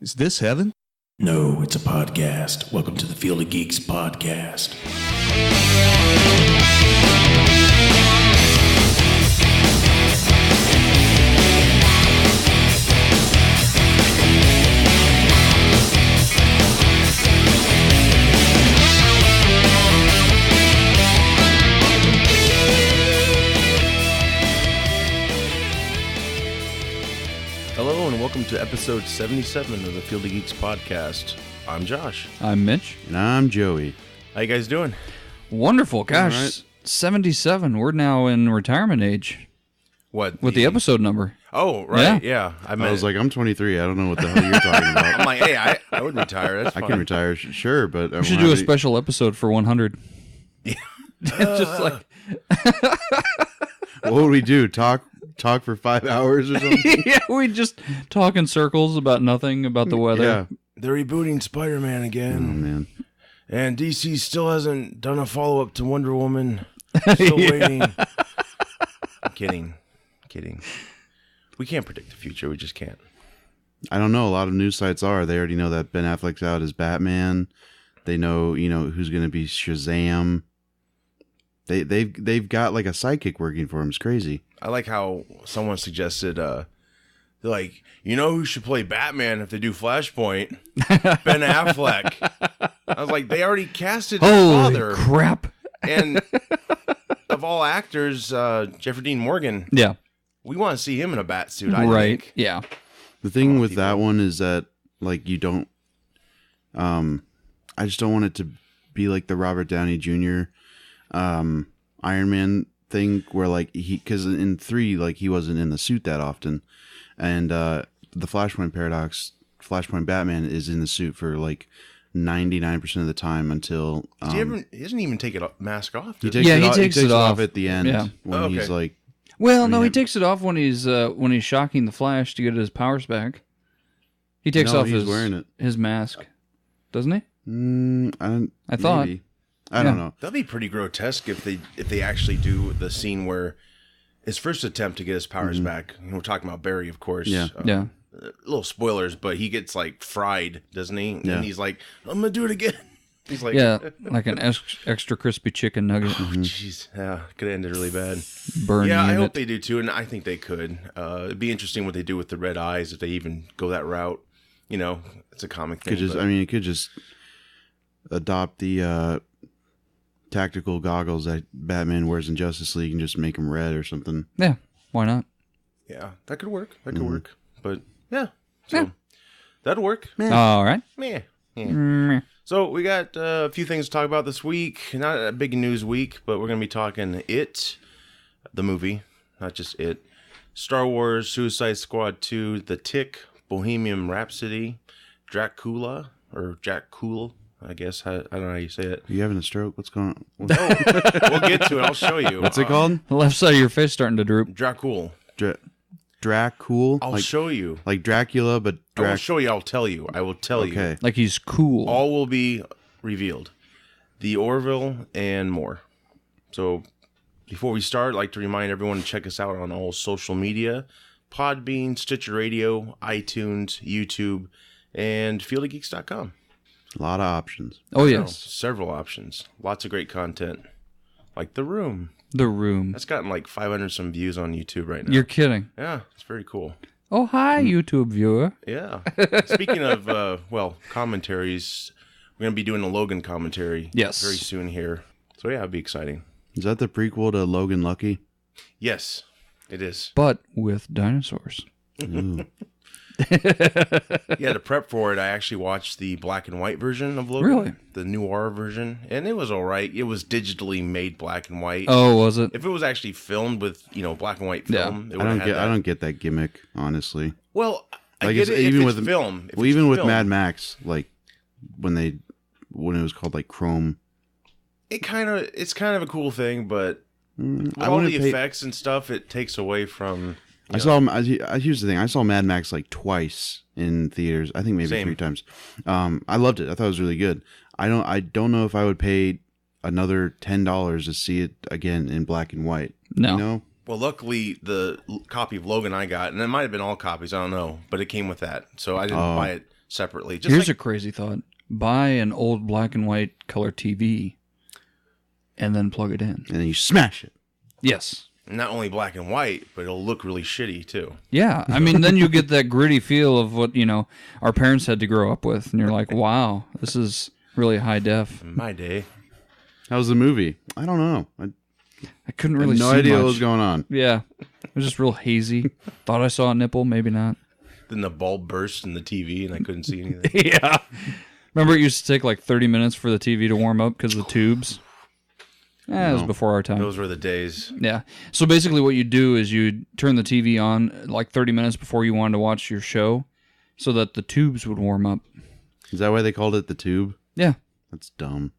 Is this heaven? No, it's a podcast. Welcome to the Field of Geeks podcast. Hello and welcome to episode 77 of the Field of Geeks podcast. I'm Josh. I'm Mitch. And I'm Joey. How you guys doing? Wonderful. Gosh, right. 77. We're now in retirement age. What? With the episode number. Oh, right. Yeah. I was like, I'm 23. I don't know what the hell you're talking about. I'm like, hey, I would retire. That's I fine. can retire, sure, but... We should do a special episode for 100. Yeah. Just like... What would we do? Talk for 5 hours or something? Yeah, we just talk in circles about nothing, about the weather. Yeah. They're rebooting Spider-Man Oh, again. man. And DC still hasn't done a follow-up to Wonder Woman. Still waiting. I'm kidding. We can't predict the future. We just can't. I don't know. A lot of news sites are. They already know that Ben Affleck's out as Batman. They know, who's going to be Shazam. They've got like a sidekick working for him. It's crazy. I like how someone suggested, they're like, who should play Batman if they do Flashpoint? Ben Affleck. I was like, they already casted his Holy father. crap. And of all actors, Jeffrey Dean Morgan. Yeah. We want to see him in a bat suit, I Right. think. Yeah. The thing with that one is that, like, you don't... I just don't want it to be like the Robert Downey Jr. Iron Man thing where, like, because in 3, like, he wasn't in the suit that often. And the Flashpoint paradox, Flashpoint Batman is in the suit for, like, 99% of the time until... he doesn't even take it mask off. He does takes, he? it, he off, takes he takes it it off off. at the end Yeah. when he's like... Well, no, mean, he takes it off when he's shocking the Flash to get his powers back. He takes off he's wearing it. his mask, doesn't he? I thought. maybe. I don't know. That'd be pretty grotesque if they actually do the scene where his first attempt to get his powers back. We're talking about Barry, of course. Yeah. Yeah. Little spoilers, but he gets like fried, doesn't he? Yeah. And he's like, I'm gonna do it again. He's like, Yeah, like an extra crispy chicken nugget. jeez, yeah, could have ended really bad. Burn Yeah, I unit. hope they do too, and I think they could. It'd be interesting what they do with the red eyes if they even go that route. It's a comic thing. It could just adopt the tactical goggles that Batman wears in Justice League and just make them red or something. Yeah, why not? Yeah, that could work. That could work. But yeah, so that'll work. All right. Meh. Yeah. So we got a few things to talk about this week. Not a big news week, but we're going to be talking It, the movie, not just It. Star Wars, Suicide Squad 2, The Tick, Bohemian Rhapsody, Dracula, or Jack Cool, I guess. I don't know how you say it. Are you having a stroke? What's going on? We'll get to it. I'll show you. What's it called? The left side of your face starting to droop. Dracul. Dracul? I'll show you. Like Dracula, but I will show you. I'll tell you. I will tell you. Okay. Like he's cool. All will be revealed. The Orville and more. So before we start, I'd like to remind everyone to check us out on all social media. Podbean, Stitcher Radio, iTunes, YouTube, and fieldofgeeks.com. A lot of options. Oh, yes. Several options. Lots of great content. Like The Room. The Room. That's gotten like 500 some views on YouTube right now. You're kidding. Yeah, it's very cool. Oh, hi, YouTube viewer. Yeah. Speaking of, commentaries, we're going to be doing a Logan commentary Yes. very soon here. So yeah, it'll be exciting. Is that the prequel to Logan Lucky? Yes, it is. But with dinosaurs. Ooh. Yeah, to prep for it, I actually watched the black and white version of Logan. Really? The noir version. And it was all right. It was digitally made black and white. Oh, was it? If it was actually filmed with, black and white film, it would have had that. I don't get that gimmick, honestly. Well, I Like get it even if with it's film. If well, it's even with film, Mad Max, like when it was called like Chrome. it's kind of a cool thing, but with I all wouldn't the pay- effects and stuff, it takes away from. Here's the thing. I saw Mad Max like twice in theaters. I think maybe Same. 3 times. I loved it. I thought it was really good. I don't know if I would pay another $10 to see it again in black and white. No. You know? Well, luckily, the copy of Logan I got, and it might have been all copies, I don't know, but it came with that. So I didn't buy it separately. Just Here's a crazy thought. Buy an old black and white color TV and then plug it in. And then you smash it. Yes. not only black and white, but it'll look really shitty too. Yeah. I mean, then you get that gritty feel of what, our parents had to grow up with. And you're like, wow, this is really high def. In my day. How was the movie? I don't know. I couldn't really see no idea much. what was going on. Yeah. It was just real hazy. Thought I saw a nipple, maybe not. Then the bulb burst in the TV and I couldn't see anything. Yeah. Remember it used to take like 30 minutes for the TV to warm up because of the tubes? It was before our time. Those were the days. Yeah. So basically what you do is you turn the TV on like 30 minutes before you wanted to watch your show so that the tubes would warm up. Is that why they called it the tube? Yeah. That's dumb.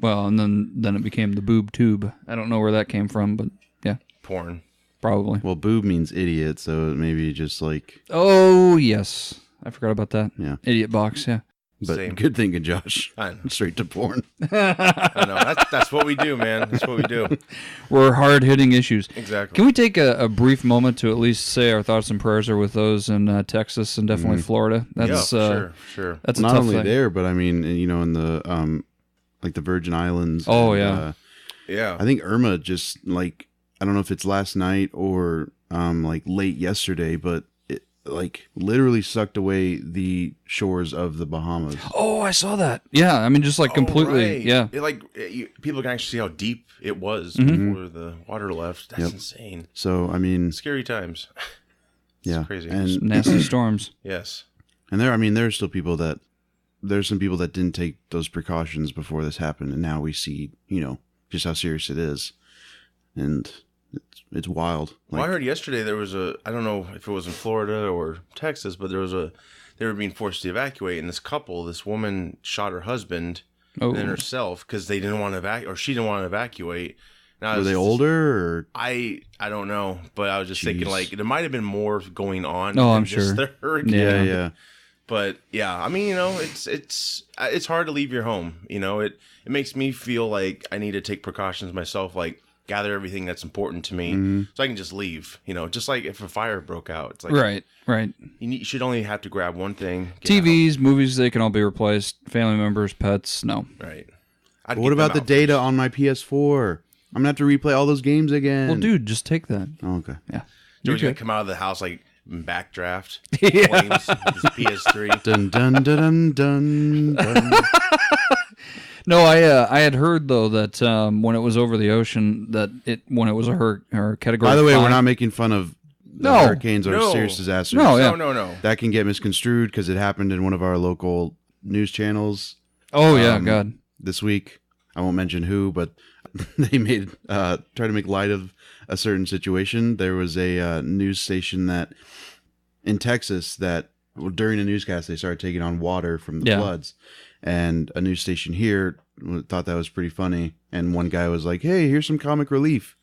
Well, and then it became the boob tube. I don't know where that came from, but yeah. Porn. Probably. Well, boob means idiot, so maybe just like... Oh, yes. I forgot about that. Yeah. Idiot box, yeah. But Same. good thinking, Josh. I know. Straight to porn. I know. That's what we do, man. That's what we do. We're hard-hitting issues. Exactly. Can we take a brief moment to at least say our thoughts and prayers are with those in Texas and definitely Florida? That's sure. That's a Not tough only thing. there, but I mean, in the like the Virgin Islands. Oh, and, yeah. Yeah. I think Irma just like, I don't know if it's last night or like late yesterday, but it like literally sucked away the shores of the Bahamas. Oh, I saw that. Yeah, I mean, just like completely. Right. Yeah. People can actually see how deep it was Mm-hmm. before the water left. That's insane. So I mean, Scary times. It's yeah, crazy. and Nasty storms. Yes. there's still people that there's some people that didn't take those precautions before this happened, and now we see just how serious it is, and it's wild. Well, I heard yesterday there was I don't know if it was in Florida or Texas, but they were being forced to evacuate, and this woman shot her husband and then herself because they didn't want to evacuate, or she didn't want to evacuate. Now, Were they older or? I don't know, but I was just thinking like there might have been more going on. Oh, than I'm just sure. The hurricane. Yeah. But yeah, I mean, it's hard to leave your home. It makes me feel like I need to take precautions myself, like gather everything that's important to me, so I can just leave. Just like if a fire broke out, it's like Right. you should only have to grab one thing. get TVs, movies, they can all be replaced. Family members, pets, no. out. Right. But what about the data on my PS4? I'm gonna have to replay all those games again. Well, dude, just take that. Oh, okay. Yeah. George gonna come out of the house like backdraft, flames, his PS3. Dun dun dun dun dun. No, I had heard though that when it was over the ocean, when it was her category. By the way, 5, we're not making fun of the No. hurricanes or No. serious disasters. No, yeah. No. That can get misconstrued because it happened in one of our local news channels Oh yeah, God. this week. I won't mention who, but they made try to make light of a certain situation. There was a news station that in Texas that during a newscast they started taking on water from the floods, and a news station here thought that was pretty funny. And one guy was like, "Hey, here's some comic relief,"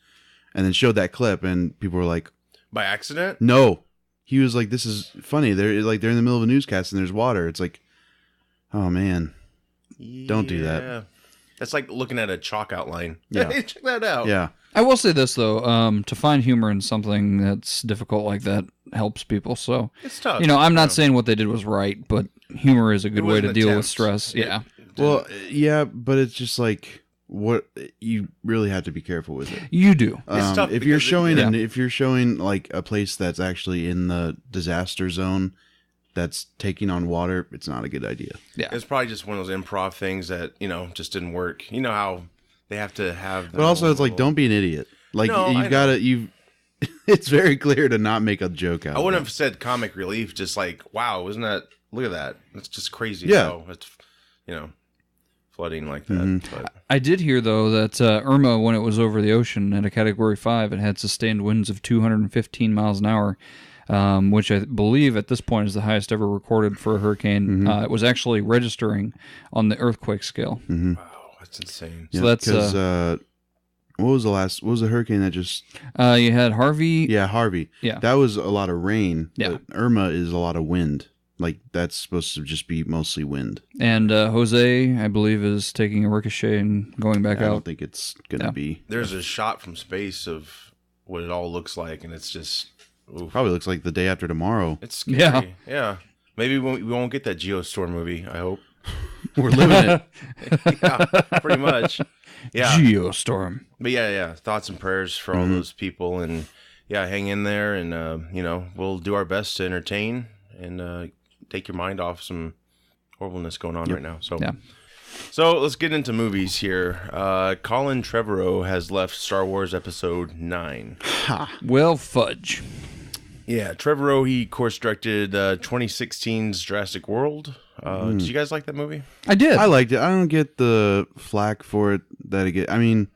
and then showed that clip, and people were like, By accident? "No." He was like, "This is funny. They're in the middle of a newscast and there's water." It's like, oh man, don't do that. Yeah. That's like looking at a chalk outline. Yeah. Hey, check that out. Yeah. I will say this though, to find humor in something that's difficult like that helps people. So It's tough. I'm not saying what they did was right, but humor is a good was way an to deal with attempt. stress. Yeah. Well, yeah, but it's just like what you really have to be careful with it. You do. It's tough If you're because showing yeah. if you're showing like a place that's actually in the disaster zone that's taking on water, it's not a good idea. Yeah. It's probably just one of those improv things that, just didn't work. You know how they have to have... But also it's like, don't be an idiot. Like No, I you've got to it's very clear to not make a joke out I of wouldn't it. have said comic relief, just like, wow, isn't that... Look at that. That's just crazy. Yeah. How it's, flooding like that. But I did hear though that Irma, when it was over the ocean at a Category 5, it had sustained winds of 215 miles an hour, which I believe at this point is the highest ever recorded for a hurricane. It was actually registering on the earthquake scale. wow, that's insane. So that's because what was the hurricane that just you had Harvey. Yeah, Harvey. Yeah. That was a lot of rain. Yeah. But Irma is a lot of wind. Like that's supposed to just be mostly wind. And Jose, I believe, is taking a ricochet and going back I don't out. think it's gonna be. There's a shot from space of what it all looks like, and it's just... Oof. Probably looks like the day after tomorrow. It's scary. Yeah. Yeah. Maybe we won't get that Geostorm movie, I hope. We're living it. Yeah, pretty much. Yeah. Geostorm. But yeah. Thoughts and prayers for all those people. And yeah, hang in there. And, we'll do our best to entertain and take your mind off some horribleness going on right now. So let's get into movies here. Colin Trevorrow has left Star Wars Episode 9. Well, fudge. Yeah, Trevorrow, he course directed 2016's Jurassic World. Did you guys like that movie? I did. I liked it. I don't get the flack for it that it get. I mean,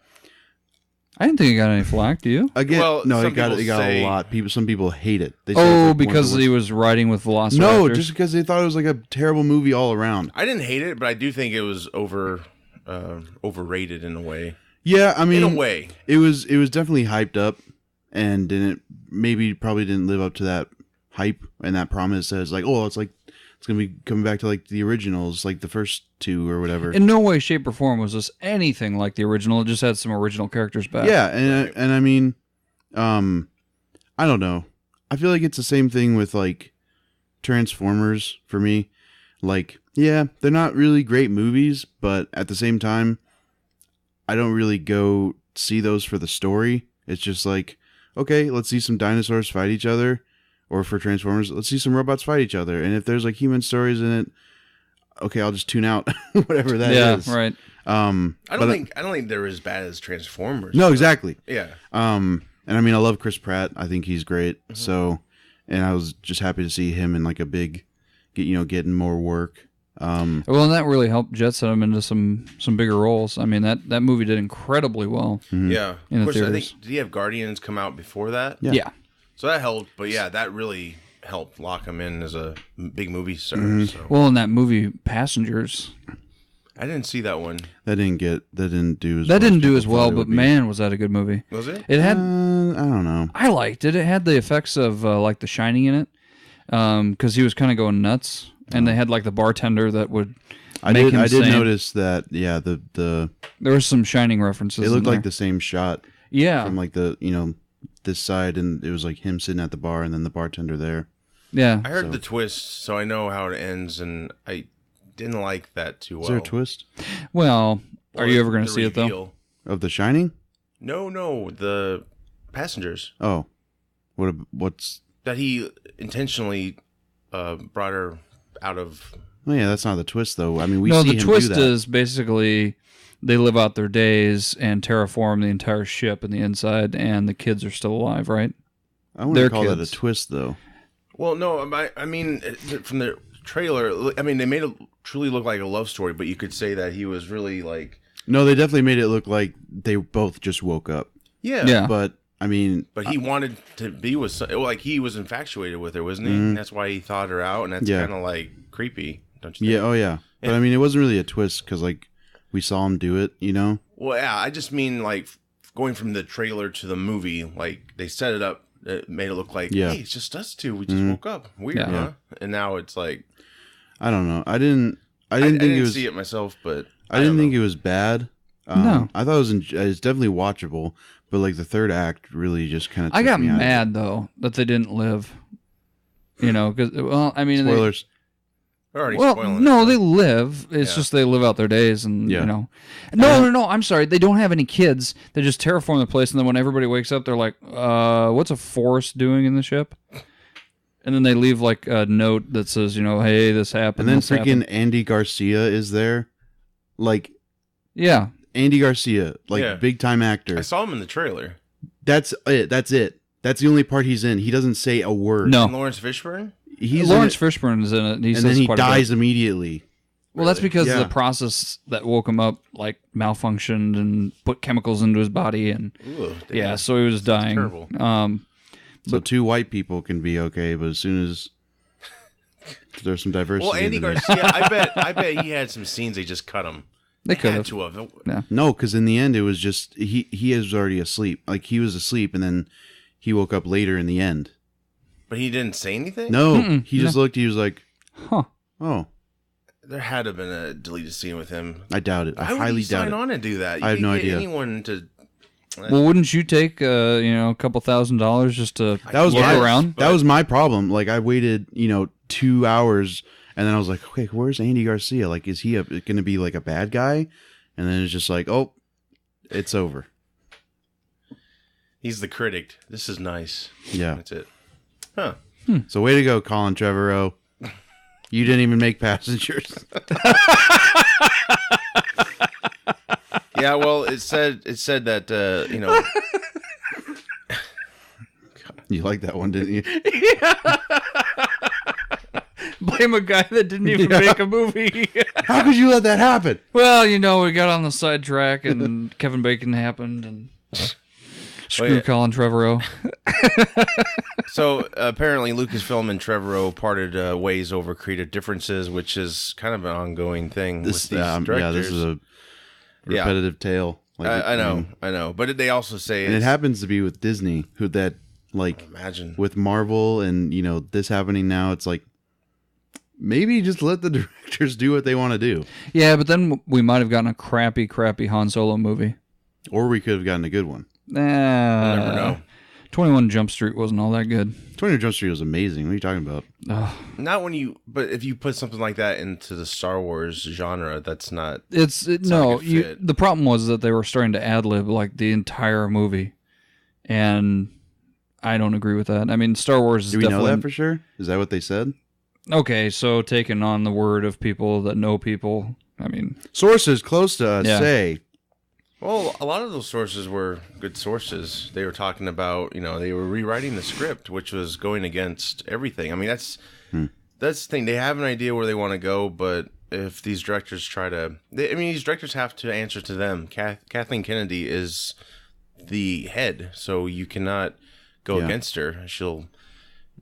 I didn't think it got any flack. Do you? again, Well, no, some it got people say- a lot. Some people hate it. They say it's like one Because of the he worst- was riding with Velociraptors? No, just because they thought it was like a terrible movie all around. I didn't hate it, but I do think it was overrated in a way. Yeah, I mean, In a way. it was definitely hyped up, and probably didn't live up to that hype and that promise. As like, oh, it's gonna be coming back to like the originals, like the first two or whatever. In no way, shape, or form was this anything like the original. It just had some original characters back. Yeah, and I mean, I don't know. I feel like it's the same thing with like Transformers for me. Like, yeah, they're not really great movies, but at the same time, I don't really go see those for the story. It's just like, okay, let's see some dinosaurs fight each other. Or for Transformers, let's see some robots fight each other. And if there's like human stories in it, okay, I'll just tune out whatever that is. Yeah, right. I don't think they're as bad as Transformers. No, exactly. Yeah. And I mean, I love Chris Pratt. I think he's great. So, and I was just happy to see him in like a big, getting more work. Well, and that really helped jet set him into some bigger roles. I mean, that movie did incredibly well. Yeah. In the Of course, I theaters. think, did he have Guardians come out before that? Yeah. So that helped, but yeah, that really helped lock him in as a big movie star. So. Well, in that movie, Passengers, I didn't see that one. That didn't do as that didn't do people as well, thought it but would be. man, was that a good movie. Was it? It had, I don't know. I liked it. It had the effects of like The Shining in it, because he was kind of going nuts, and they had like the bartender that would make him I did sane. notice that. Yeah, the There was some Shining references. it looked in like there. the same shot Yeah, from like this side, and it was like him sitting at the bar, and then the bartender there. yeah. I heard the twist, so I know how it ends, and I didn't like that too well. Is there a twist Well, are Or you ever going to the see it though? reveal. of The Shining? No, the Passengers. Oh, what's? That he intentionally brought her out of. Oh yeah, that's not the twist though. I mean, we No, see the him twist do that. is basically they live out their days and terraform the entire ship and the inside, and the kids are still alive, right? I wouldn't their call that a kids. twist though. Well, no, I mean, from the trailer, I mean, they made it truly look like a love story, but you could say that he was really like. No, they definitely made it look like they both just woke up. Yeah. But I mean, But he wanted to be with, like, he was infatuated with her, wasn't he? And that's why he thought her out, and that's Yeah. kind of like creepy, don't you think? yeah, oh yeah. But I mean, it wasn't really a twist because like we saw him do it, Well, yeah, I just mean like going from the trailer to the movie, like they set it up, it made it look like, Yeah. hey, it's just us two. We just woke up. Weird, Yeah. huh? And now it's like, I don't know. I didn't I think didn't it was. see it myself, but I didn't don't think know. it was bad. No. I thought it was. It's definitely watchable, but like the third act really just kind of. I got mad though that they didn't live. Because I mean, Spoilers. We're already well, spoiling no, it. they live. It's Yeah. just they live out their days, and Yeah. No. I'm sorry. They don't have any kids. They just terraform the place, and then when everybody wakes up, they're like, "What's a forest doing in the ship?" And then they leave like a note that says, "Hey, this happened." And then this happened." freaking Andy Garcia is there, like Yeah. Andy Garcia, like Yeah. big time actor. I saw him in the trailer. That's it. That's it. That's the only part he's in. He doesn't say a word. No. And Lawrence Fishburne? He's Lawrence in it, Fishburne is in it. He and says then he quite a bit. dies immediately. Well, that's because Yeah. the process that woke him up like malfunctioned and put chemicals into his body, and Ooh, damn. yeah, so he was dying. terrible. So two white people can be okay, but as soon as there's some diversity, Well, Andy in there- Garcia, I bet he had some scenes they just cut him. They could Had have. to have. No, because in the end it was just he was already asleep. Like he was asleep, and then he woke up later in the end. But he didn't say anything? No, he just looked. He was like, Huh. "Oh, There had to have been a deleted scene with him. I doubt it. I Why would highly he sign doubt it." on and do that? You I have can't no get idea. anyone to... Well, wouldn't you take a couple $1,000s just to That was look my around? That was my problem. Like I waited, 2 hours, and then I was like, okay, where's Andy Garcia? Like, is he going to be like a bad guy? And then it's just like, oh, it's over. He's the critic. This is nice. Yeah. That's it. Huh. So way to go, Colin Trevorrow. You didn't even make Passengers. Yeah, well, it said that you know. You liked that one, didn't you? Yeah. Blame a guy that didn't even make a movie. How could you let that happen? Well, you know, we got on the sidetrack and Kevin Bacon happened and screw Colin Trevorrow. So apparently Lucasfilm and Trevorrow parted ways over creative differences, which is kind of an ongoing thing with these directors. Yeah, this is a repetitive tale. Like, I know. But they also say... And it happens to be with Disney, who that, like... Imagine. With Marvel and, you know, this happening now, it's like, maybe just let the directors do what they want to do. Yeah, but then we might have gotten a crappy Han Solo movie. Or we could have gotten a good one. We'll never know. 21 Jump Street wasn't all that good. 21 Jump Street was amazing. What are you talking about? Not when you... But if you put something like that into the Star Wars genre, that's not... The problem was that they were starting to ad-lib like the entire movie. And I don't agree with that. I mean, Star Wars is definitely... Do we know that definitely... for sure? Is that what they said? Okay, so taking on the word of people that know people, I mean... Sources close to us say... Well, a lot of those sources were good sources. They were talking about, you know, they were rewriting the script, which was going against everything. I mean, that's the thing. They have an idea where they want to go, but if these directors try to... these directors have to answer to them. Kathleen Kennedy is the head, so you cannot go against her. She'll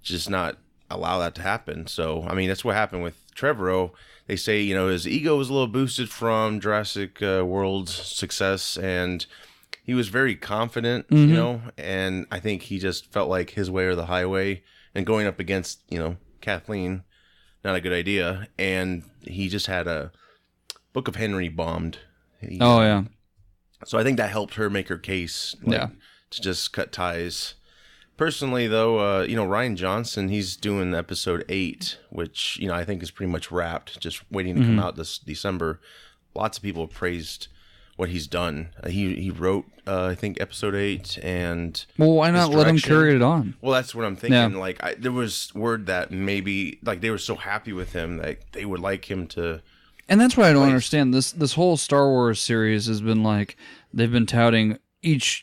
just not allow that to happen. So, I mean, that's what happened with Trevorrow. They say, you know, his ego was a little boosted from Jurassic World's success, and he was very confident, you know, and I think he just felt like his way or the highway, and going up against, you know, Kathleen, not a good idea, and he just had a Book of Henry bombed. So I think that helped her make her case, to just cut ties. Personally, though, you know, Rian Johnson, he's doing episode 8, which, you know, I think is pretty much wrapped, just waiting to come out this December. Lots of people have praised what he's done. He wrote, I think, episode 8, and... Well, why not let him carry it on? Well, that's what I'm thinking. Yeah. Like, there was word that maybe, like, they were so happy with him that they would like him to... And that's what I don't understand. This whole Star Wars series has been like, they've been touting there's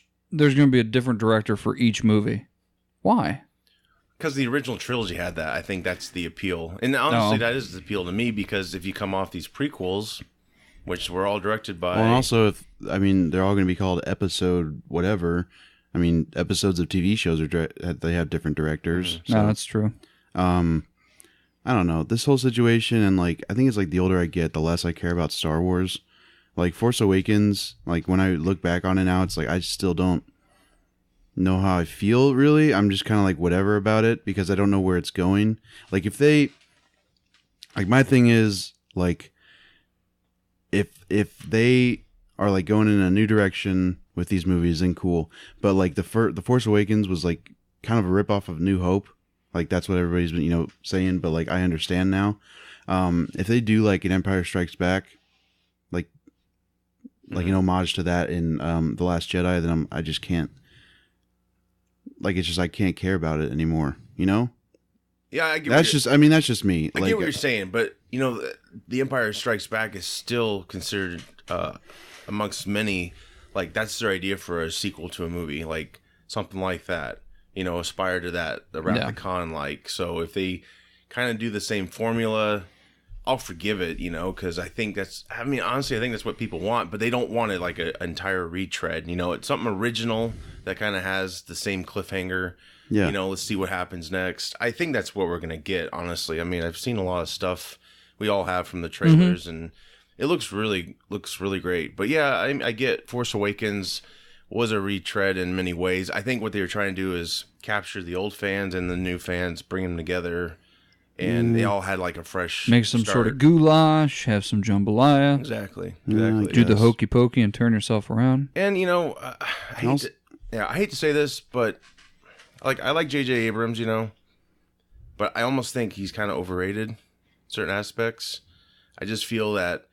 going to be a different director for each movie. Why? Because the original trilogy had that. I think that's the appeal. And honestly, that is the appeal to me, because if you come off these prequels, which were all directed by... Well, and also, they're all going to be called episode whatever. I mean, episodes of TV shows, they have different directors. So, no, that's true. I don't know. This whole situation, and like, I think it's like the older I get, the less I care about Star Wars. Like, Force Awakens, like, when I look back on it now, it's like, I still don't know how I feel, really. I'm just kind of like whatever about it, because I don't know where it's going. Like, if they, like, my thing is, like, if they are like going in a new direction with these movies, then cool. But like the Force Awakens was like kind of a ripoff of New Hope. Like, that's what everybody's been, you know, saying, but like, I understand now. If they do like an Empire Strikes Back, like an homage to that in The Last Jedi, then I just can't. Like, it's just, I can't care about it anymore, you know? Yeah, I get that's just me. I get what you're saying, but, you know, The Empire Strikes Back is still considered, amongst many, like, that's their idea for a sequel to a movie, like, something like that, you know, aspire to that, the Wrath of Khan, like, so if they kind of do the same formula, I'll forgive it, you know, because I think honestly, I think that's what people want, but they don't want it like an entire retread, you know, it's something original that kind of has the same cliffhanger. Yeah. You know, let's see what happens next. I think that's what we're going to get, honestly. I mean, I've seen a lot of stuff we all have from the trailers, and it looks really great. But yeah, I get Force Awakens was a retread in many ways. I think what they were trying to do is capture the old fans and the new fans, bring them together, and they all had like a fresh make some start. sort of goulash, have some jambalaya. Exactly. Do the hokey pokey and turn yourself around. And, you know, I hate to say this, but... Like, I like J.J. Abrams, you know, but I almost think he's kind of overrated certain aspects. I just feel that,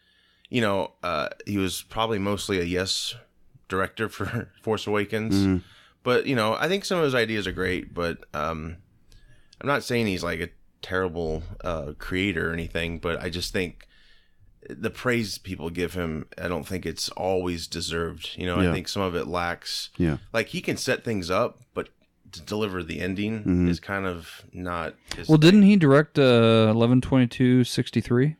you know, he was probably mostly a yes director for Force Awakens. Mm-hmm. But, you know, I think some of his ideas are great, but I'm not saying he's like a terrible creator or anything, but I just think the praise people give him, I don't think it's always deserved. You know, I think some of it lacks. Yeah. Like, he can set things up, but to deliver the ending is kind of not his thing. Didn't he direct 11/22/63?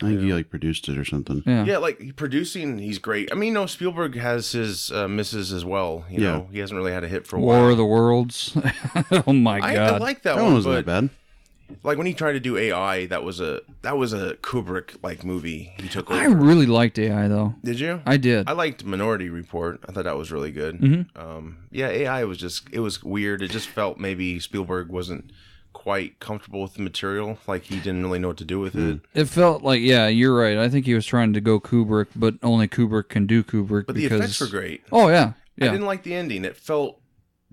I think he like produced it or something. Yeah, like producing, he's great. I mean, you know, Spielberg has his misses as well. You know, he hasn't really had a hit for a while. War of the Worlds. Oh my god, I like that one. That one wasn't that bad. Like when he tried to do AI, that was a Kubrick like movie. He took over. I really liked AI though. Did you? I did. I liked Minority Report. I thought that was really good. Yeah, AI was it was weird. It just felt maybe Spielberg wasn't quite comfortable with the material. Like he didn't really know what to do with it. It felt like, yeah, you're right. I think he was trying to go Kubrick, but only Kubrick can do Kubrick. But the effects were great. Oh yeah. I didn't like the ending. It felt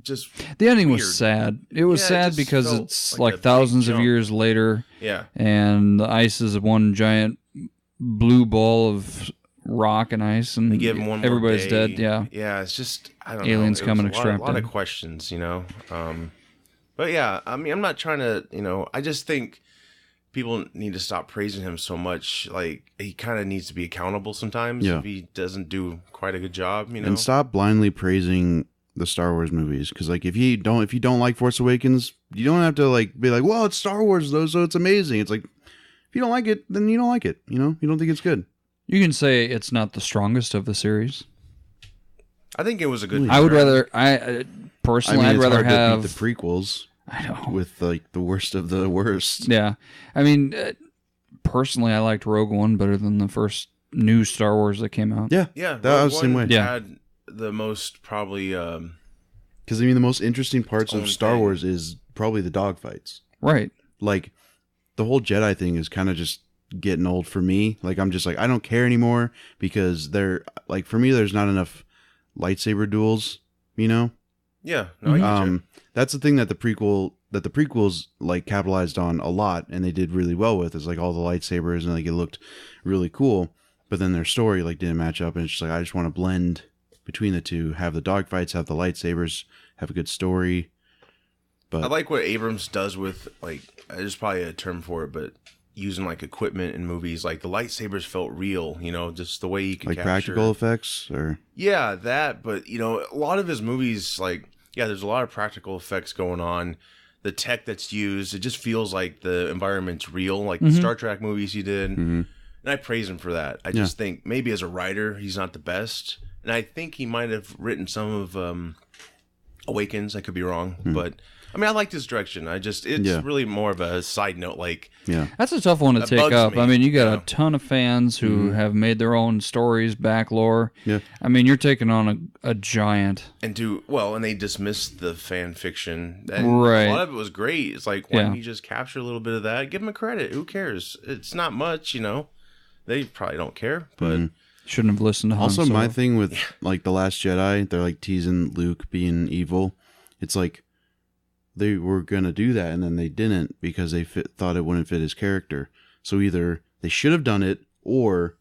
just the ending weird. Was sad. It was sad because it's like thousands of years later. Yeah. And the ice is one giant blue ball of rock and ice, and they give him one everybody's more day. dead. Yeah. Yeah, it's just, I don't know. Aliens come and extract a lot of questions, you know. But yeah, I mean, I'm not trying to, you know, I just think people need to stop praising him so much. Like, he kind of needs to be accountable sometimes if he doesn't do quite a good job, you know. And stop blindly praising the Star Wars movies, because like if you don't like Force Awakens, you don't have to like be like, well, it's Star Wars though, so it's amazing. It's like, if you don't like it, then you don't like it. You know, you don't think it's good. You can say it's not the strongest of the series. I think it was a good. I would rather. Personally, I'd rather have the prequels. I know, with like the worst of the worst. Yeah, I mean, personally, I liked Rogue One better than the first new Star Wars that came out. Yeah, that was the same way. Yeah, had the most probably. Because I mean, the most interesting parts of Star Wars is probably the dogfights. Right. Like the whole Jedi thing is kind of just getting old for me. Like I'm just like, I don't care anymore, because they're like, for me, there's not enough lightsaber duels. You know. Yeah. No, I get you. That's the thing that the prequels like capitalized on a lot, and they did really well with, is like all the lightsabers, and like it looked really cool. But then their story like didn't match up, and it's just like, I just want to blend between the two, have the dogfights, have the lightsabers, have a good story. But I like what Abrams does with, like, there's probably a term for it, but using like equipment in movies, like the lightsabers felt real, you know, just the way you can like capture practical effects, or that. But you know, a lot of his movies, like, there's a lot of practical effects going on. The tech that's used, it just feels like the environment's real, like the Star Trek movies he did. And I praise him for that. I just think maybe as a writer, he's not the best. And I think he might have written some of Awakens. I could be wrong, but I mean, I liked his direction. It's really more of a side note. Like, that's a tough one to take up. I mean, you got a ton of fans who have made their own stories, back lore. Yeah. I mean, you're taking on a giant. And they dismissed the fan fiction. And right. A lot of it was great. It's like, why don't you just capture a little bit of that? Give him a credit. Who cares? It's not much, you know. They probably don't care, but shouldn't have listened to Han Also, Solo. my thing with like The Last Jedi, they're like teasing Luke being evil. It's like, they were going to do that, and then they didn't, because they thought it wouldn't fit his character. So either they should have done it, or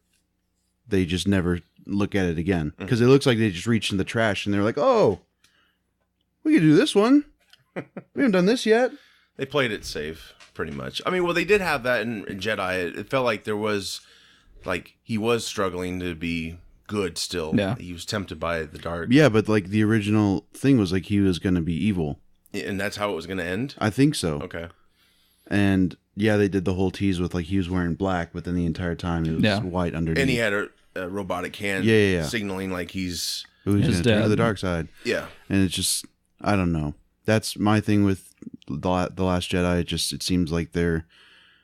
they just never look at it again. Because it looks like they just reached in the trash, and they're like, oh, we could do this one. We haven't done this yet. They played it safe, pretty much. I mean, well, they did have that in Jedi. It felt like there was, like, he was struggling to be good still. Yeah. He was tempted by the dark. Yeah, but like the original thing was like he was going to be evil. And that's how it was going to end? I think so. Okay. And yeah, they did the whole tease with like he was wearing black, but then the entire time it was white underneath. And he had a robotic hand signaling like he's going to turn to the dark side. Yeah. And it's just, I don't know. That's my thing with the Last Jedi. It seems like they're,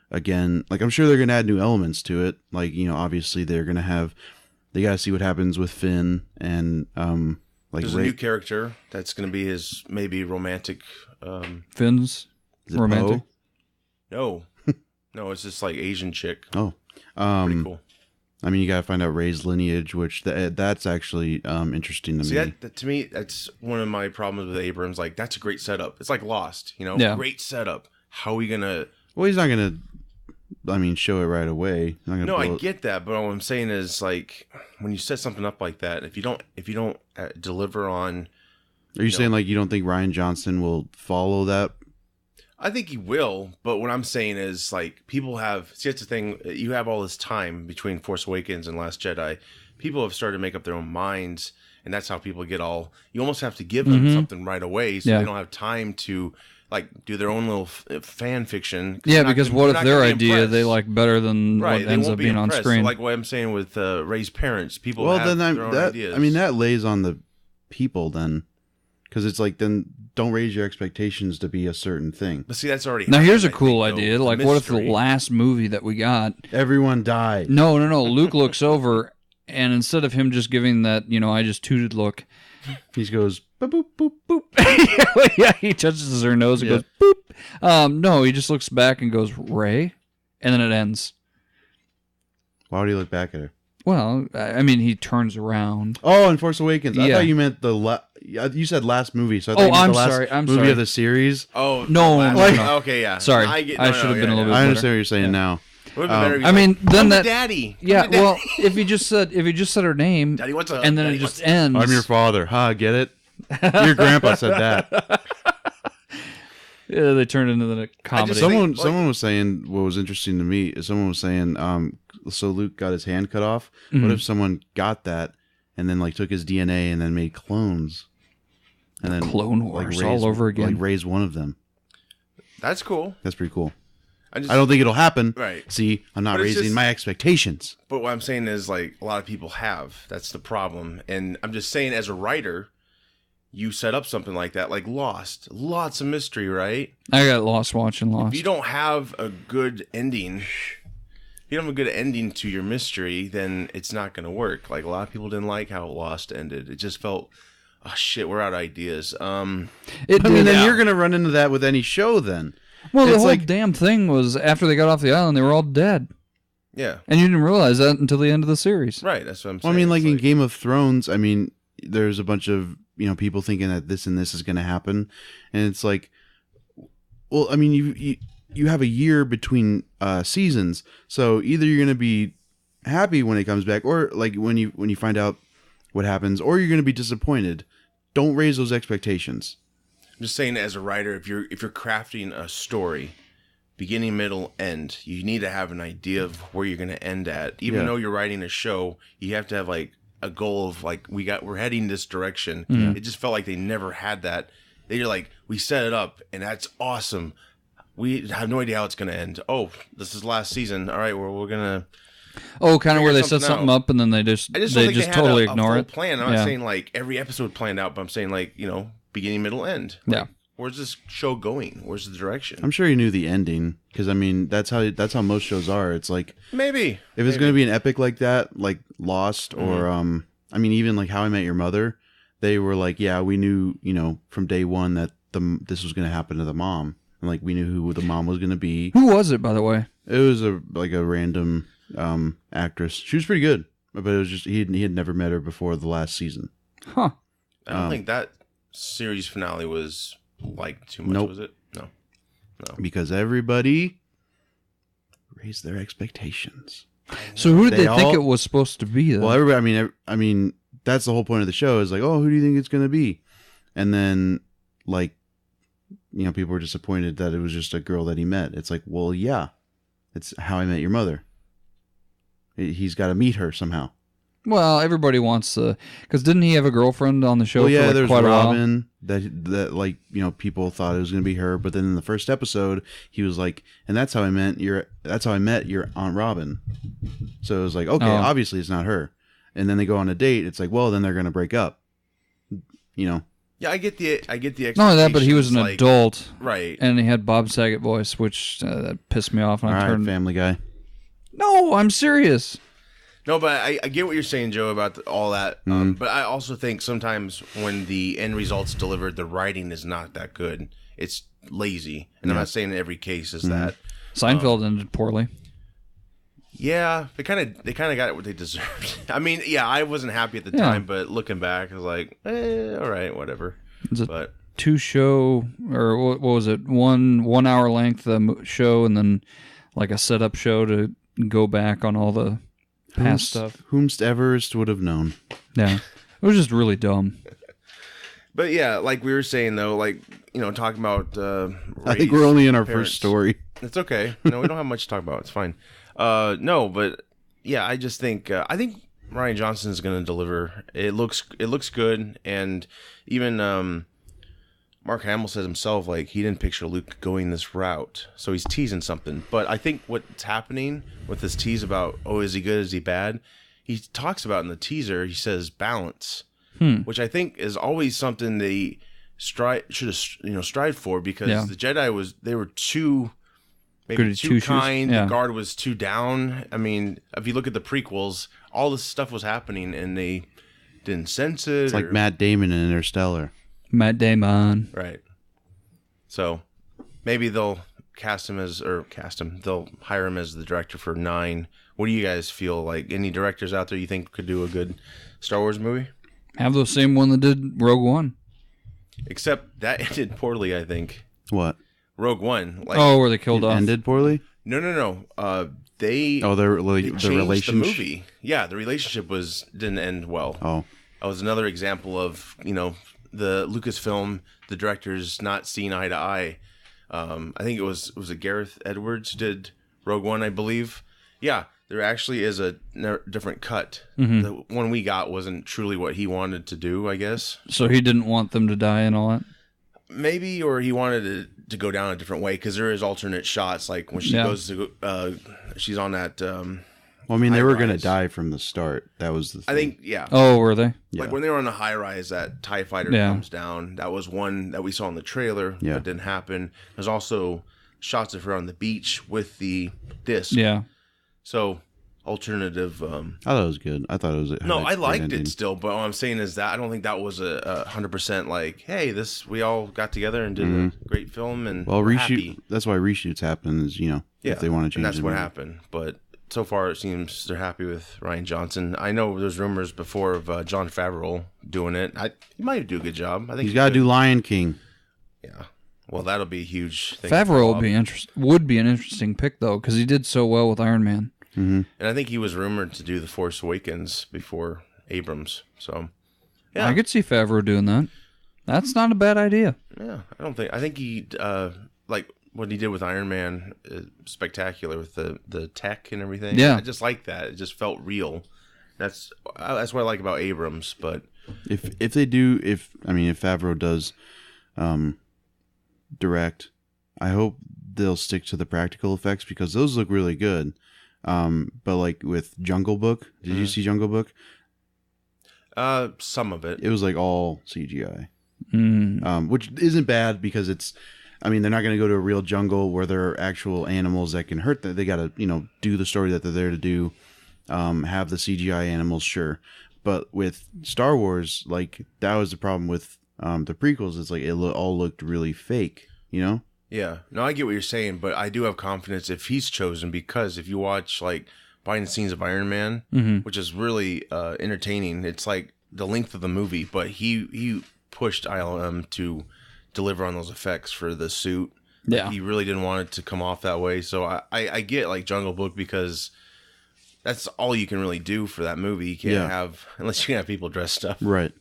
again, like I'm sure they're going to add new elements to it. Like, you know, obviously they got to see what happens with Finn and like there's a new character that's going to be his maybe romantic. Finn's romantic. No, it's just like Asian chick. Oh, pretty cool. I mean, you got to find out Rey's lineage, which that's actually interesting to me. To me, that's one of my problems with Abrams. Like, that's a great setup. It's like Lost, you know, great setup. how are we gonna? Well, he's not gonna. I mean, show it right away. No, I get that, but what I'm saying is like when you set something up like that, if you don't deliver on. Are you saying like you don't think Rian Johnson will follow that? I think he will, but what I'm saying is like people have. See, that's the thing. You have all this time between Force Awakens and Last Jedi. People have started to make up their own minds, and that's how people get all. You almost have to give them something right away, so they don't have time to. Like do their own little fan fiction. Yeah, because what if their idea they like better than what ends up being on screen? So like what I'm saying with Rey's parents, people have their own ideas. I mean, that lays on the people then, because it's like then don't raise your expectations to be a certain thing. But see, that's already now. Here's a cool idea. Like, what if the last movie that we got, everyone died? No. Luke looks over, and instead of him just giving that, I just tooted look, he goes boop boop boop boop. Yeah, he touches her nose and goes boop. No, he just looks back and goes Rey, and then it ends. Why would he look back at her? Well, I mean, he turns around. Oh, in Force Awakens. I thought you meant you said last movie. So I thought you meant the last movie of the series. Oh, no. Okay, yeah. Sorry, I should have been a little bit. I understand what you're saying now. I mean, then that daddy. Yeah, well, if he just said her name, Daddy, what's up? And then it just ends. I'm your father. Get it? Your grandpa said that. Yeah, they turned into the comedy. Someone was saying what was interesting to me is someone was saying, so Luke got his hand cut off. Mm-hmm. What if someone got that and then like took his DNA and then made clones, and then Clone Wars all over again, like raised one of them? That's cool. That's pretty cool. I don't think it'll happen. Right. See, I'm not raising my expectations. But what I'm saying is like a lot of people have. That's the problem. And I'm just saying as a writer, you set up something like that, like Lost. Lots of mystery, right? I got lost watching Lost. If you don't have a good ending, to your mystery, then it's not going to work. Like a lot of people didn't like how Lost ended. It just felt, oh shit, we're out of ideas. Then you're going to run into that with any show then. Well, the whole damn thing was after they got off the island, they were all dead. Yeah. And you didn't realize that until the end of the series. Right, that's what I'm saying. Well, I mean, like in Game of Thrones, I mean, there's a bunch of, people thinking that this and this is going to happen. And it's like, well, I mean, you have a year between seasons. So either you're going to be happy when it comes back, or like when you find out what happens, or you're going to be disappointed. Don't raise those expectations. I'm just saying, as a writer, if you're crafting a story, beginning, middle, end, you need to have an idea of where you're going to end at. Even though you're writing a show, you have to have like a goal of like we're heading this direction. It just felt like they never had that. They're like, we set it up, and that's awesome. We have no idea how it's going to end. Oh, this is last season. All right, we're gonna. Oh, kind of where they set something up and then they just totally ignore it. Plan. I'm not saying like every episode planned out, but I'm saying like beginning, middle, end. Like, yeah. Where's this show going? Where's the direction? I'm sure you knew the ending because I mean that's how most shows are. It's like maybe if it's going to be an epic like that, like Lost, or I mean even like How I Met Your Mother, they were like, yeah, we knew from day one that this was going to happen to the mom, and like we knew who the mom was going to be. Who was it, by the way? It was a random actress. She was pretty good, but it was just he had never met her before the last season. Huh? I don't think that series finale was like too much. Was it? No. Because everybody raised their expectations. So who did they think it was supposed to be? Then? Well, everybody. I mean, that's the whole point of the show. Is like, oh, who do you think it's going to be? And then, like, people were disappointed that it was just a girl that he met. It's like, well, yeah, it's How I Met Your Mother. He's got to meet her somehow. Well, everybody wants to, because didn't he have a girlfriend on the show? Well, yeah, for there's quite Robin a while? that like people thought it was going to be her, but then in the first episode he was like, and that's how I met your Aunt Robin. So it was like, okay, obviously it's not her. And then they go on a date. It's like, well, then they're going to break up. Yeah, I get the expectations. Not only that, but he was an adult, right? And he had Bob Saget voice, which that pissed me off. And I turned Family Guy. No, I'm serious. No, but I get what you're saying, Joe, about all that. But I also think sometimes when the end result's delivered, the writing is not that good. It's lazy. And I'm not saying in every case is that. Seinfeld ended poorly. Yeah, they kind of got what they deserved. I mean, yeah, I wasn't happy at the time, but looking back, I was like, all right, whatever. But 2-show, or what was it? 1 hour length show, and then like a setup show to go back on all the past stuff. Whomst Everest would have known. Yeah, it was just really dumb. But yeah, like we were saying though, like, you know, talking about I think we're only in our first story. It's okay. No, we don't have much to talk about. It's fine. No, but yeah, I just think Rian Johnson is going to deliver. It looks good, and even Mark Hamill says himself, like, he didn't picture Luke going this route, so he's teasing something. But I think what's happening with this tease about, oh, is he good, is he bad? He talks about in the teaser, he says balance, which I think is always something they should have strive for, because the Jedi they were too kind. Yeah. The guard was too down. I mean, if you look at the prequels, all this stuff was happening and they didn't sense it. It's like Matt Damon in Interstellar. Matt Damon. Right. So maybe they'll they'll hire him as the director for 9. What do you guys feel like? Any directors out there you think could do a good Star Wars movie? Have the same one that did Rogue One. Except that ended poorly, I think. What? Rogue One. Like, where they killed off. Ended poorly? No. They changed the relationship. The movie. Yeah, the relationship didn't end well. Oh. That was another example of, you know, the Lucasfilm, the directors not seeing eye to eye. I think it was Gareth Edwards did Rogue One, I believe. Yeah, there actually is a different cut. Mm-hmm. The one we got wasn't truly what he wanted to do, I guess. So he didn't want them to die and all that? Maybe, or he wanted it to go down a different way, because there is alternate shots, like when she goes to she's on that well, I mean, they were going to die from the start. That was the thing. I think, yeah. Oh, were they? Like when they were on the high rise, that TIE fighter comes down. That was one that we saw in the trailer, but didn't happen. There's also shots of her on the beach with the disc. Yeah. So, alternative. I thought it was good. I thought it was. No, I liked it still, but what I'm saying is that I don't think that was a 100% like, hey, we all got together and did a great film, and well, we're reshoot. happy. That's why reshoots happen. Is, you know, if they want to change. And that's the what movie. happened, but. So far, it seems they're happy with Rian Johnson. I know there's rumors before of Jon Favreau doing it. He might do a good job. I think he's got to do Lion King. Yeah. Well, that'll be a huge thing. Favreau would be an interesting pick, though, because he did so well with Iron Man. Mm-hmm. And I think he was rumored to do The Force Awakens before Abrams. So, yeah. I could see Favreau doing that. That's not a bad idea. Yeah. I think he, like, what he did with Iron Man is spectacular with the tech and everything. Yeah. I just like that. It just felt real. That's what I like about Abrams. But if Favreau does direct, I hope they'll stick to the practical effects, because those look really good. But like with Jungle Book, did you see Jungle Book? Some of it. It was like all CGI, Mm. which isn't bad, because it's. I mean, they're not going to go to a real jungle where there are actual animals that can hurt them. They got to, do the story that they're there to do. Have the CGI animals, sure. But with Star Wars, like, that was the problem with the prequels. It's like it all looked really fake, Yeah. No, I get what you're saying, but I do have confidence if he's chosen, because if you watch, like, behind the scenes of Iron Man, which is really entertaining, it's like the length of the movie, but he pushed ILM to deliver on those effects for the suit. Yeah. He really didn't want it to come off that way. So I get, like, Jungle Book, because that's all you can really do for that movie. You can't have, unless you can have people dressed up. right?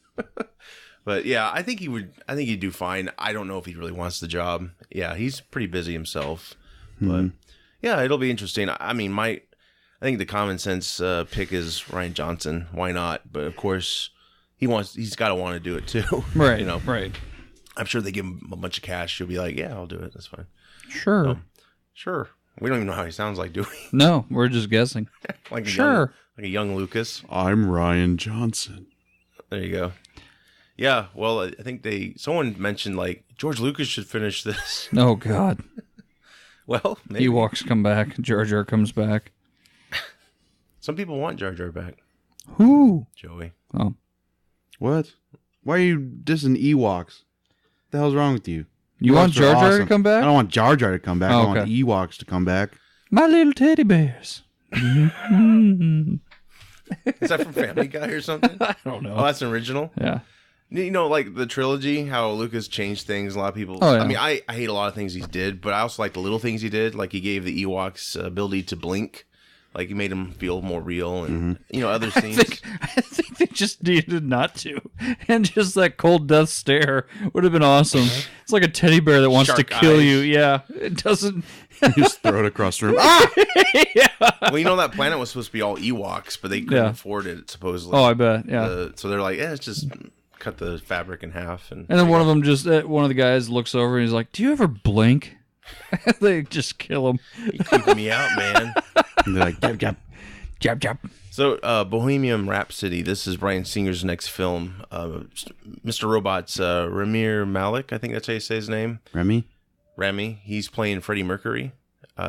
But yeah, I think he'd do fine. I don't know if he really wants the job. Yeah, he's pretty busy himself. But yeah, it'll be interesting. I mean, I think the common sense pick is Rian Johnson. Why not? But of course, he's got to want to do it too. Right. Right. I'm sure they give him a bunch of cash. He'll be like, yeah, I'll do it. That's fine. Sure. So, sure. We don't even know how he sounds like, do we? No, we're just guessing. Like sure. Like a young Lucas. I'm Rian Johnson. There you go. Yeah, well, I think someone mentioned, like, George Lucas should finish this. Oh, God. Well, maybe. Ewoks come back. Jar Jar comes back. Some people want Jar Jar back. Who? Joey. Oh. What? Why are you dissing Ewoks? What the hell's wrong with you? You want Jar Jar to come back? I don't want Jar Jar to come back. Oh, I want okay. the Ewoks to come back. My little teddy bears. Is that from Family Guy or something? I don't know. Oh, that's original? Yeah. You know, like the trilogy, how Lucas changed things. A lot of people. Oh, yeah. I mean, I hate a lot of things he did, but I also like the little things he did. Like he gave the Ewoks ability to blink. Like he made them feel more real, and you know, other scenes. I think they just needed not to, and just that cold death stare would have been awesome. It's like a teddy bear that wants Shark to kill eyes. you. Yeah, it doesn't. Just throw it across the room. Ah! Well, you know that planet was supposed to be all Ewoks, but they couldn't Yeah. afford it supposedly. Oh, I bet. Yeah. So they're like, let's just cut the fabric in half, and And then one of them one of the guys looks over and he's like, "Do you ever blink?" They just kill him. you keeping me out, man. And they're like, jab, jab. Jab jab. So, Bohemian Rhapsody. This is Bryan Singer's next film. Mr. Robot's Ramir Malik. I think that's how you say his name. Remy. He's playing Freddie Mercury.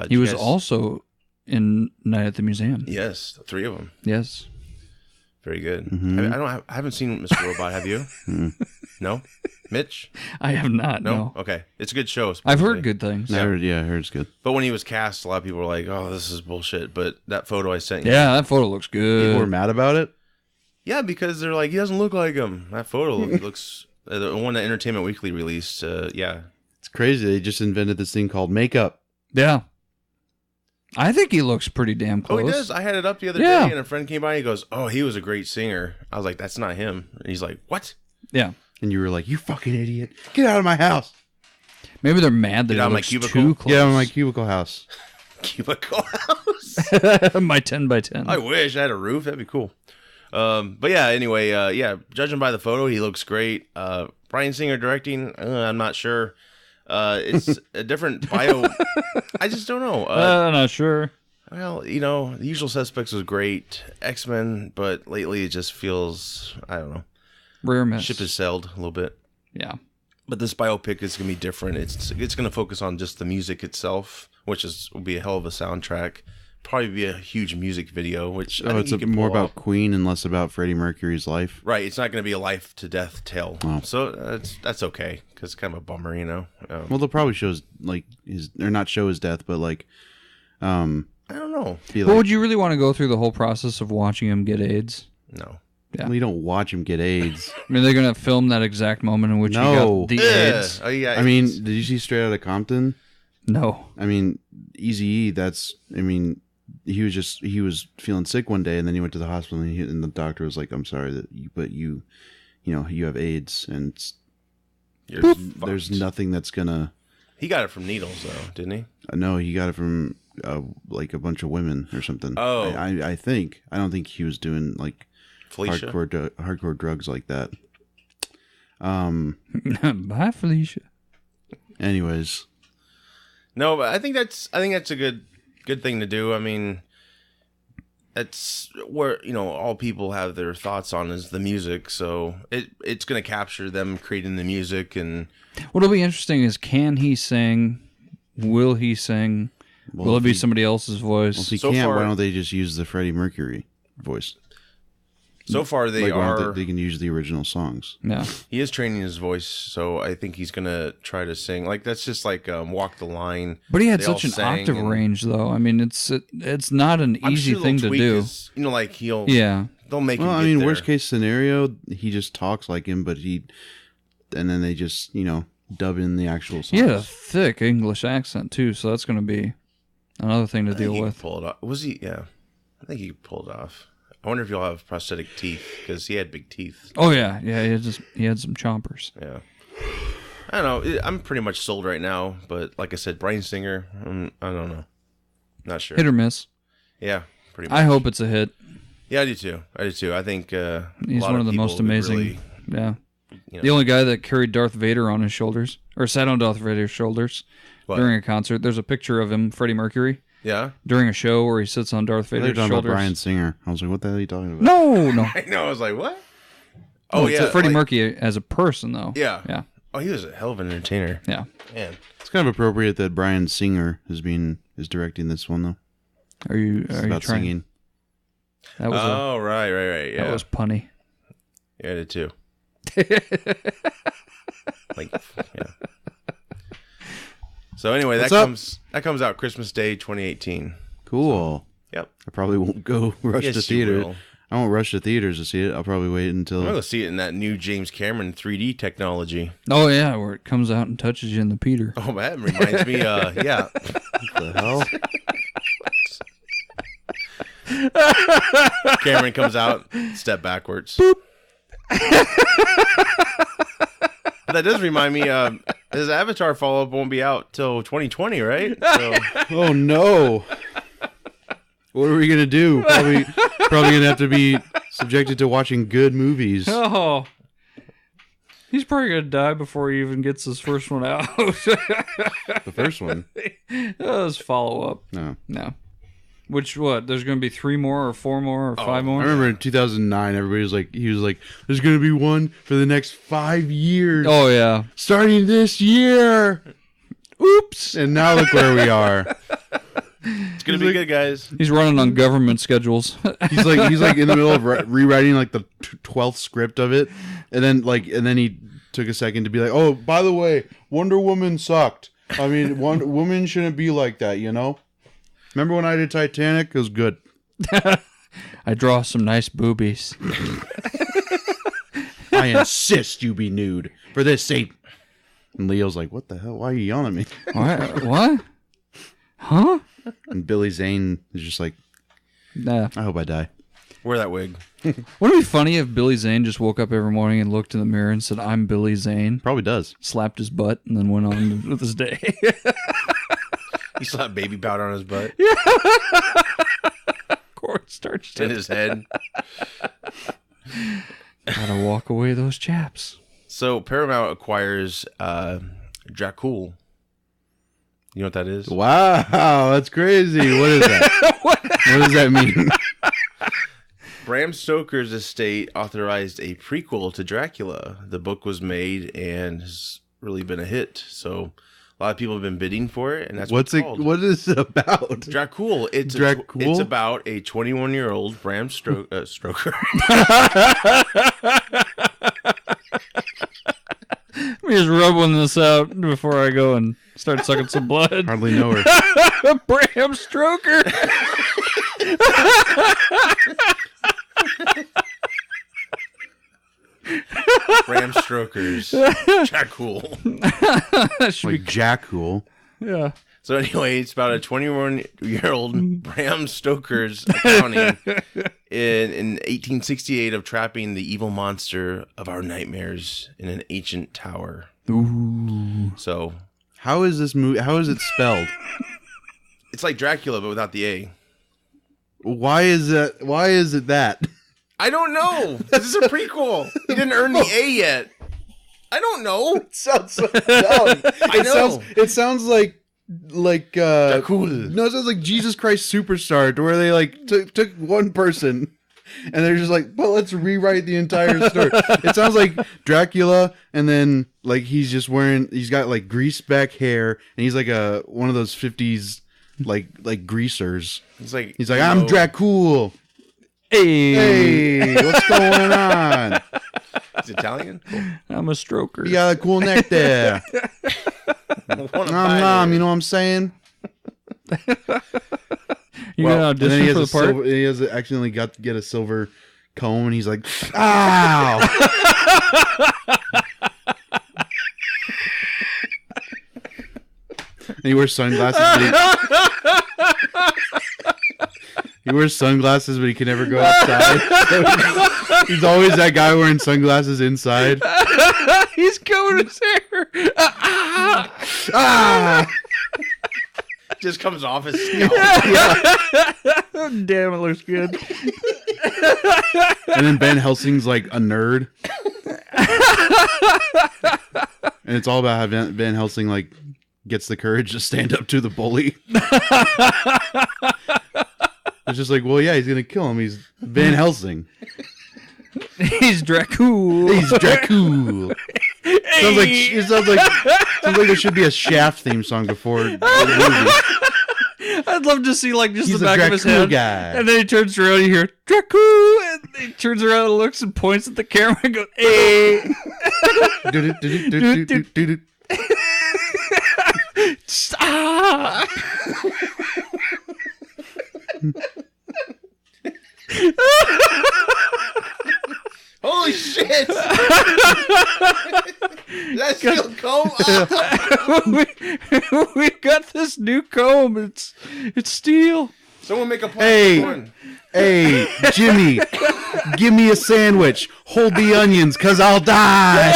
He was also in Night at the Museum. Yes, 3 of them. Yes. Very good. Mm-hmm. I haven't seen Mr. Robot. Have you? No, Mitch. I have not. No? No. Okay, it's a good show. I've supposedly. heard good things. I heard it's good. But when he was cast, a lot of people were like, "Oh, this is bullshit." But that photo I sent you, Yeah, that photo looks good. People were mad about it. yeah, because they're like, he doesn't look like him. That photo looks the one that Entertainment Weekly released. Yeah, It's crazy. They just invented this thing called makeup. Yeah. I think he looks pretty damn Oh, close. he does. I had it up the other Yeah. day, and a friend came by. And he goes, "Oh, he was a great singer." I was like, "That's not him." And he's like, "What?" Yeah. And you were like, "You fucking idiot! Get out of my house! Maybe they're mad that Get it out of my looks cubicle? too close. Get out of my cubicle house!" Cubicle house. My 10 by 10. I wish I had a roof. That'd be cool. But yeah. Anyway, judging by the photo, he looks great. Bryan Singer directing, I'm not sure. It's a different bio. I just don't know. Not sure. Well, you know, The Usual Suspects was great. X-Men, but lately it just feels, I don't know. Rare miss. Ship has sailed a little bit. Yeah. But this biopic is going to be different. It's going to focus on just the music itself, which will be a hell of a soundtrack. Probably be a huge music video, which I think It's you can more pull about off. Queen and less about Freddie Mercury's life. Right, it's not going to be a life to death tale. Oh. So that's okay, because it's kind of a bummer, you know. Well, they'll probably show not show his death, but like, I don't know. be But like, would you really want to go through the whole process of watching him get AIDS? No. Yeah. well, you don't watch him get AIDS. I mean, they're going to film that exact moment in which No. he got the AIDS? Oh yeah. I mean, did you see Straight Outta Compton? No. I mean, Eazy-E, he was feeling sick one day, and then he went to the hospital, and the doctor was like, "I'm sorry but you have AIDS, and You're there's fucked. nothing that's gonna." He got it from needles, though, didn't he? No, he got it from like a bunch of women or something. Oh. I think. I don't think he was doing like Felicia. hardcore drugs like that. Bye, Felicia. Anyways, No, but I think that's a good thing to do. I mean, that's where, you know, all people have their thoughts on is the music. So it's going to capture them creating the music. And What'll be interesting is, can he sing? Will he sing? Well, Will it if be he- somebody else's voice? if he So can't, far- why don't they just use the Freddie Mercury voice? so far Why don't they can use the original songs. Yeah. he is training his voice. So I think he's going to try to sing. Like, that's just like Walk the Line. But he had They all such an sang octave and- range, though. I mean, it's not an I'm easy sure thing they'll to tweak do. his- you know, like Yeah. they'll make Well, him I get mean, there. worst case scenario, he just talks like him, but and then they just dub in the actual songs. He had a thick English accent, too, so that's going to be another thing to I think deal he with. could pull it off. Was he? Yeah. I think he could pull it off. I wonder if he'll have prosthetic teeth, because he had big teeth. Oh, yeah. Yeah, he had some chompers. Yeah. I don't know. I'm pretty much sold right now, but like I said, Bryan Singer, I don't know. Not sure. Hit or miss. Yeah, pretty much. I hope it's a hit. Yeah, I do too. I think He's one of the most amazing. Yeah. you know, The only guy that carried Darth Vader on his shoulders, or sat on Darth Vader's shoulders What? during a concert. There's a picture of him, Freddie Mercury, yeah. during a show where he sits on Darth They're Vader's talking about shoulders. Bryan Singer. I was like, what the hell are you talking about? No. I know. I was like, what? Oh, Oh it's yeah, Freddie like- Mercury as a person, though. Yeah. Yeah. Oh, he was a hell of an entertainer. Yeah. Man. It's kind of appropriate that Bryan Singer is directing this one, though. Are you It's about trying? singing. That was Oh, right. Yeah. that was punny. Yeah, I did too. Like, yeah. So anyway, What's up? that comes out Christmas Day 2018. Cool. Yep. I probably won't go rush Yes, to you theater. will. I won't rush to theaters to see it. I'll probably wait until... I'm going to see it in that new James Cameron 3D technology. Oh, yeah, where it comes out and touches you in the Peter. Oh, that reminds me, yeah. What the hell? Cameron comes out, step backwards. Boop. That does remind me, his Avatar follow-up won't be out till 2020, right? So. Oh, no. What are we going to do? Probably going to have to be subjected to watching good movies. Oh. He's probably going to die before he even gets his first one out. The first one? That was follow-up. No. Which, what? There's going to be 3 more or 4 more or 5 more? I remember in 2009, everybody was like, there's going to be one for the next 5 years. Oh, yeah. Starting this year. Oops. And now look where we are. It's going to be good, guys. He's running on government schedules. He's like in the middle of rewriting like the 12th script of it. And then he took a second to be like, oh, by the way, Wonder Woman sucked. I mean, woman shouldn't be like that, you know? Remember when I did Titanic? It was good. I draw some nice boobies. I insist you be nude for this sake. And Leo's like, what the hell? Why are you yelling at me? What? Huh? And Billy Zane is just like, Nah. I hope I die. Wear that wig. Wouldn't it be funny if Billy Zane just woke up every morning and looked in the mirror and said, I'm Billy Zane? Probably does. Slapped his butt and then went on with his day. He slapped baby powder on his butt. Cornstarch In his head. Gotta walk away those chaps. So Paramount acquires Dracul. You know what that is? Wow, that's crazy. What is that? What does that mean? Bram Stoker's estate authorized a prequel to Dracula. The book was made and has really been a hit. So a lot of people have been bidding for it, and that's What is it about? Dracul. It's about a 21-year-old Bram Stoker. Let me just rub one of this out before I go and start sucking some blood. Hardly know her. Bram Stoker. Bram Stoker's Dracul. Like Jack Cool. Yeah. So anyway, it's about a 21-year-old Bram Stoker's accounting in 1868 of trapping the evil monster of our nightmares in an ancient tower. Ooh. So how is this movie? How is it spelled? It's like Dracula, but without the A. Why is that? Why is it that? I don't know. This is a prequel. He didn't earn the A yet. I don't know. It sounds so dumb. I know. It sounds like Dracul. No, it sounds like Jesus Christ Superstar, to where they like took one person and they're just like, well, let's rewrite the entire story. It sounds like Dracula, and then like he's got like greased back hair, and he's like one of those 50s like greasers. He's like, I'm Dracul. Hey, what's going on? He's Italian? Cool. I'm a stroker. You got a cool neck there. Nom, you know what I'm saying? You got an audition for the part? He has accidentally got to get a silver comb, and he's like, ow! And he wears sunglasses. He wears sunglasses, but he can never go outside. So he's always that guy wearing sunglasses inside. He's combing his hair. Just comes off his scalp. Damn, it looks good. And then Ben Helsing's like a nerd. And it's all about how Van Helsing like gets the courage to stand up to the bully. It's just like, well, yeah, he's gonna kill him. He's Van Helsing. He's Dracul. He's Dracul. It sounds like there should be a Shaft theme song before the movie. I'd love to see like just He's the back of his head, guy. And then he turns around and you hear Dracul, and he turns around and looks and points at the camera and goes, "Hey." Stop. Holy shit! That's still comb. We've got this new comb. It's steel. Someone make a plastic one. Hey, Jimmy, give me a sandwich. Hold the onions, cause I'll die.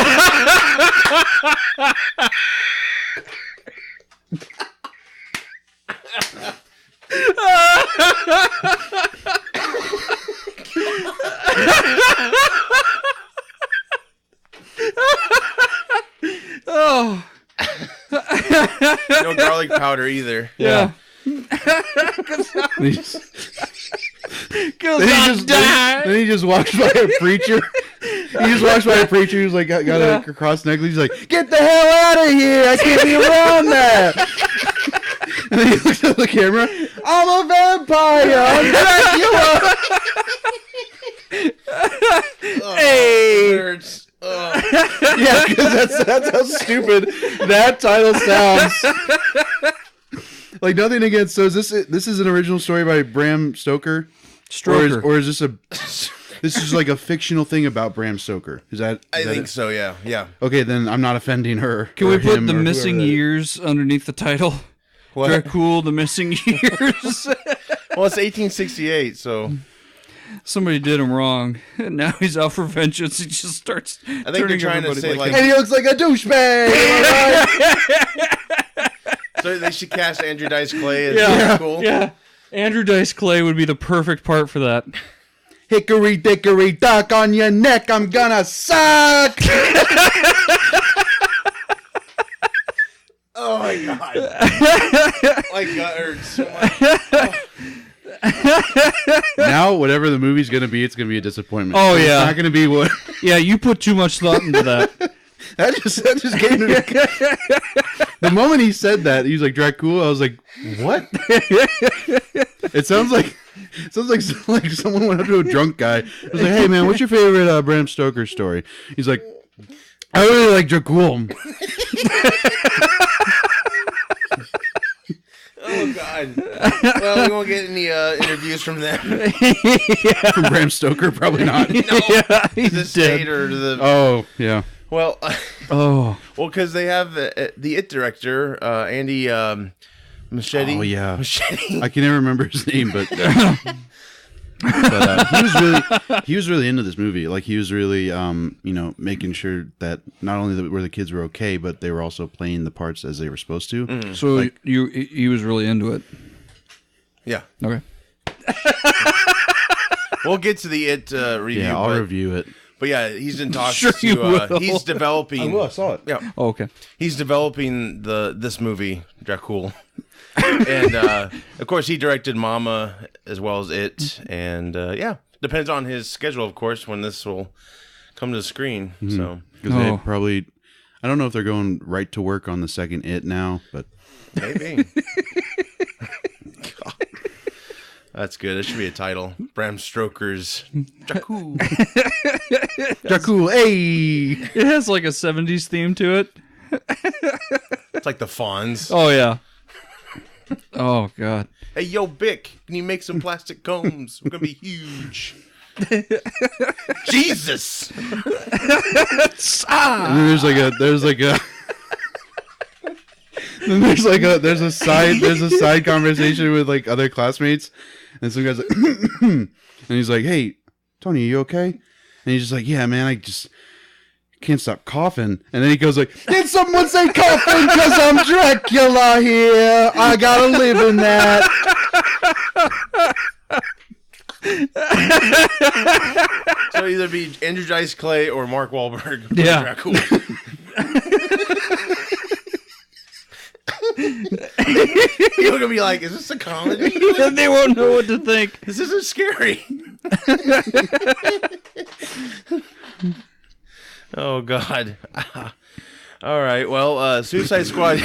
Oh. No garlic powder either. Yeah. Then he just walks by a preacher. He just walks by a preacher who's like got a cross necklace. He's like, "Get the hell out of here! I can't be around that." And then he looks at the camera. I'm a vampire. I'm Dracula. Hey. Nerds. Yeah, because that's how stupid that title sounds. Like nothing against. So is this is an original story by Bram Stoker? Or is this is like a fictional thing about Bram Stoker? I think so. Yeah. Okay, then I'm not offending her. Can we put the missing years underneath the title? What? Dracul, the missing years. Well, it's 1868, so somebody did him wrong. And now he's out for vengeance. He just starts. I think they're trying to say like, and he looks like a douchebag. So they should cast Andrew Dice Clay as Dracul. Yeah. Andrew Dice Clay would be the perfect part for that. Hickory dickory dock on your neck, I'm gonna suck. Oh my god. My gut hurts so much. Now, whatever the movie's gonna be, it's gonna be a disappointment. Oh yeah, it's not gonna be what. Yeah, you put too much thought into that. That just gave me. The moment he said that, he was like Dracul. I was like, what? It sounds like someone went up to a drunk guy. It was like, hey man, what's your favorite Bram Stoker story? He's like, I really like Dracul. Oh god. Well, we won't get any interviews from them. From Bram Stoker, probably not. No. Yeah, To the state or to the. Oh yeah. Well. Oh. Well, because they have the It director, Andy Machete. Oh yeah. Machete. I can never remember his name, but. He was really into this movie. Like he was really, making sure that not only were the kids were okay, but they were also playing the parts as they were supposed to. Mm. So he was really into it. Yeah. Okay. We'll get to the It review. Yeah, I'll review it. But yeah, he's in talks Sure you will. He's developing. I saw it. Yeah. Oh, okay. He's developing this movie, Dracul. And of course he directed Mama as well as It, and depends on his schedule, of course, when this will come to the screen. Mm-hmm. So because they probably, I don't know if they're going right to work on the second It now, but maybe. God. That's good. That should be a title. Bram Stoker's Dracul. Dracul, hey! It has like a 70s theme to it. It's like the Fonz. Oh yeah. Oh god. Hey yo, Bic, can you make some plastic combs? We're gonna be huge. Jesus. And then there's a side conversation with like other classmates, and some guy's like, and he's like, "Hey, Tony, are you okay?" And he's just like, "Yeah, man, I just can't stop coughing." And then he goes like, "Did someone say coughing? Because I'm Dracula here. I gotta live in that." So either be Andrew Dice Clay or Mark Wahlberg. Yeah. Dracul. You're gonna be like, is this a comedy? They won't know what to think. This isn't scary. Oh God. All right. Well, Suicide Squad.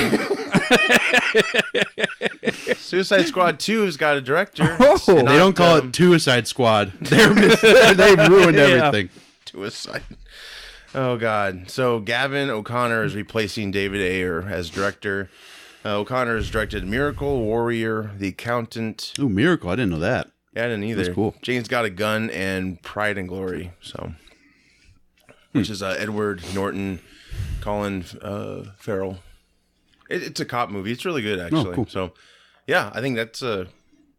Suicide Squad 2's got a director. They don't call it Suicide Squad. They've ruined everything. Suicide. Oh God. So Gavin O'Connor is replacing David Ayer as director. O'Connor has directed Miracle, Warrior, The Accountant. Ooh, Miracle! I didn't know that. Yeah, I didn't either. That's cool. Jane's Got a Gun and Pride and Glory. So which is Edward Norton, Colin Farrell. It's a cop movie. It's really good, actually. Oh, cool. So, yeah, I think that's a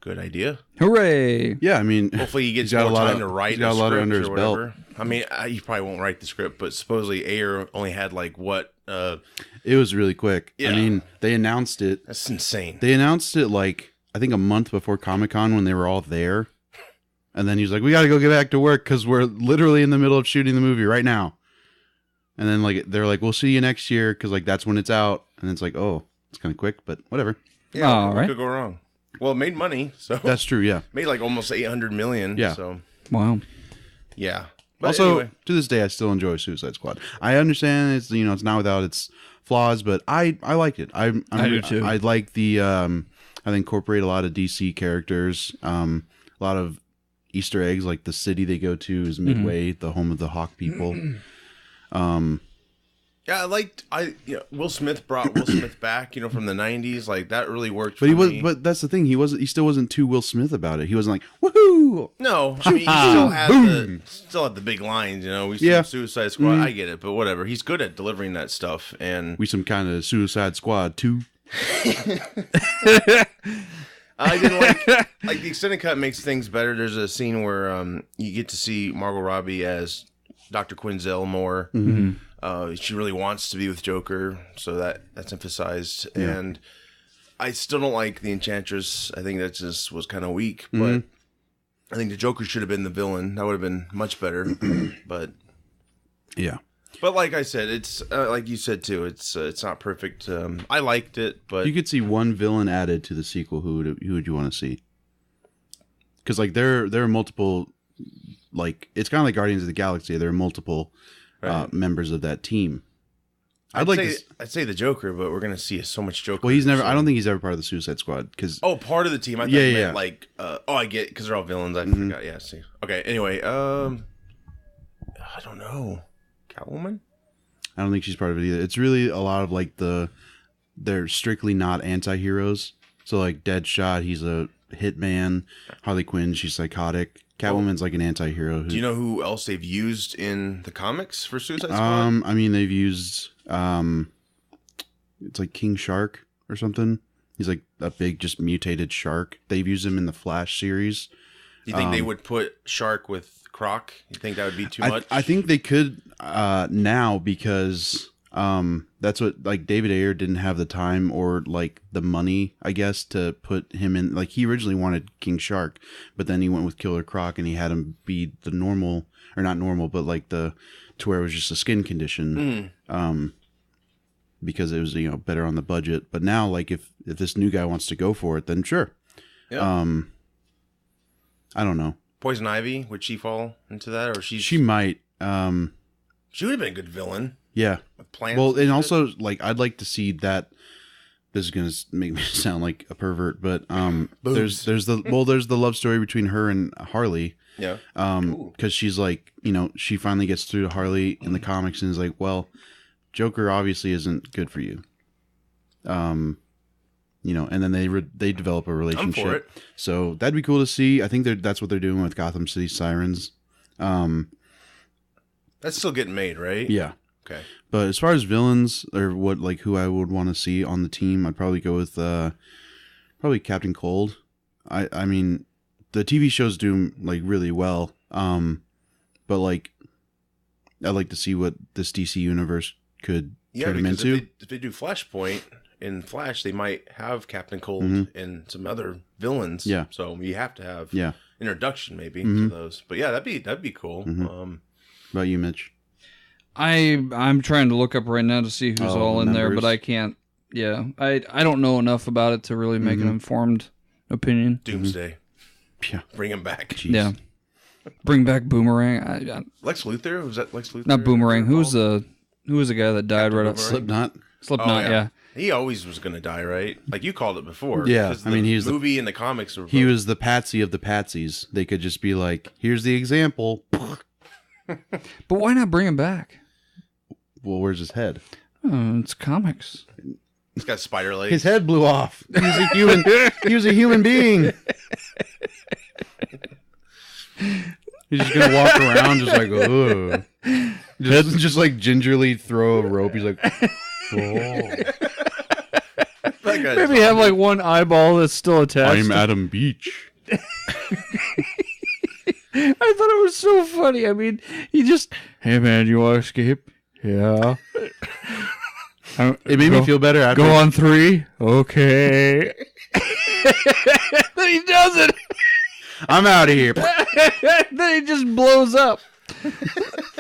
good idea. Hooray! Yeah, I mean, Hopefully he gets he's got more a lot time of, to write he's got a lot under his belt. whatever. I mean, he probably won't write the script, but supposedly Ayer only had like what? It was really quick. Yeah. I mean, they announced it. That's insane. They announced it like I think a month before Comic-Con when they were all there, and then he's like, "We got to go get back to work because we're literally in the middle of shooting the movie right now." And then like they're like, "We'll see you next year," because like that's when it's out, and it's like, oh, it's kind of quick, but whatever. Yeah, All what right. could go wrong? Well, it made money, so That's true. Yeah. made like almost 800 million. Yeah. So Wow. yeah. But Also, anyway, to this day, I still enjoy Suicide Squad. I understand it's it's not without its flaws, but I liked it. I do too. I like the I incorporate a lot of DC characters, a lot of Easter eggs, like the city they go to is Midway, the home of the Hawk people. yeah, Will Smith brought Will Smith back, from the 90s. Like that really worked. But for he was, me. but that's the thing. He still wasn't too Will Smith about it. He wasn't like woohoo. No, I mean, he still had the big lines. We see Yeah. Suicide Squad. I get it, but whatever. He's good at delivering that stuff, and We some kind of Suicide Squad too. I didn't like the extended cut makes things better. There's a scene where you get to see Margot Robbie as Dr. Quinzel more. She really wants to be with Joker, so that's emphasized. Yeah. And I still don't like the Enchantress. I think that just was kind of weak, but I think the Joker should have been the villain. That would have been much better. but Yeah. like I said, it's like you said too. It's not perfect. I liked it, but You could see one villain added to the sequel. Who would you want to see? Because like there are multiple, like it's kind of like Guardians of the Galaxy. There are multiple members of that team. I'd say the Joker, but we're gonna see so much Joker. Well, he's never. so- I don't think he's ever part of the Suicide Squad. Because part of the team. I thought Yeah, you meant yeah. like. I get because they're all villains. I forgot. Yeah. See. Okay. Anyway. I don't know. Catwoman. I don't think she's part of it either. It's really a lot of like they're strictly not anti-heroes. So like Deadshot, he's a hitman. Harley Quinn, she's psychotic. Catwoman's like an anti-hero. Do you know who else they've used in the comics for Suicide Squad? I mean, they've used it's like King Shark or something. He's like a big, just mutated shark. They've used him in the Flash series. Do you think they would put Shark with Croc? You think that would be too much? I think they could now because that's what like David Ayer didn't have the time or like the money, I guess, to put him in. Like he originally wanted King Shark, but then he went with Killer Croc and he had him be the normal or not normal, but like to where it was just a skin condition. Because it was better on the budget. But now like if this new guy wants to go for it, then sure. Yeah. I don't know. Poison Ivy, would she fall into that, or She might. She would have been a good villain. Yeah. With plants. Well, and shit. also like I'd like to see that. This is gonna make me sound like a pervert, but there's the love story between her and Harley. Yeah. Because she's like she finally gets through to Harley in the comics and is like, well, Joker obviously isn't good for you. And then they develop a relationship. I'm for it. So that'd be cool to see. I think that's what they're doing with Gotham City Sirens. That's still getting made, right? Yeah. Okay. But as far as villains or who I would want to see on the team, I'd probably go with probably Captain Cold. I mean, the TV shows do him like really well. But like I'd like to see what this DC universe could turn him into. If they do Flashpoint in Flash, they might have Captain Cold and some other villains. Yeah. So you have to have Yeah. introduction maybe to those. But yeah, that'd be cool. What about you, Mitch? I'm trying to look up right now to see who's all in there, members. but I can't. Yeah, I don't know enough about it to really make an informed opinion. Doomsday. Yeah. Bring him back. Jeez. Yeah, bring back Boomerang. Lex Luthor? Was that Lex Luthor? Not Boomerang. Who was the guy that died right up? Slipknot. Slipknot. Yeah. He always was going to die, right? Like you called it before. Yeah, because I mean, the he was movie and the comics were. He both- was the patsy of the patsies. They could just be like, here's the example. But why not bring him back? Well, where's his head? Oh, it's comics. He's got spider legs. His head blew off. He was a human. He was a human being. He's just gonna walk around just like, oh. just like gingerly throw a rope. He's like, whoa. Maybe have like one eyeball that's still attached. I'm Adam Beach. I thought it was so funny. I mean, he just, hey man, you want to escape? Yeah. It made me feel better after. Go on 3. Okay. Then he does it. I'm out of here. Then he just blows up.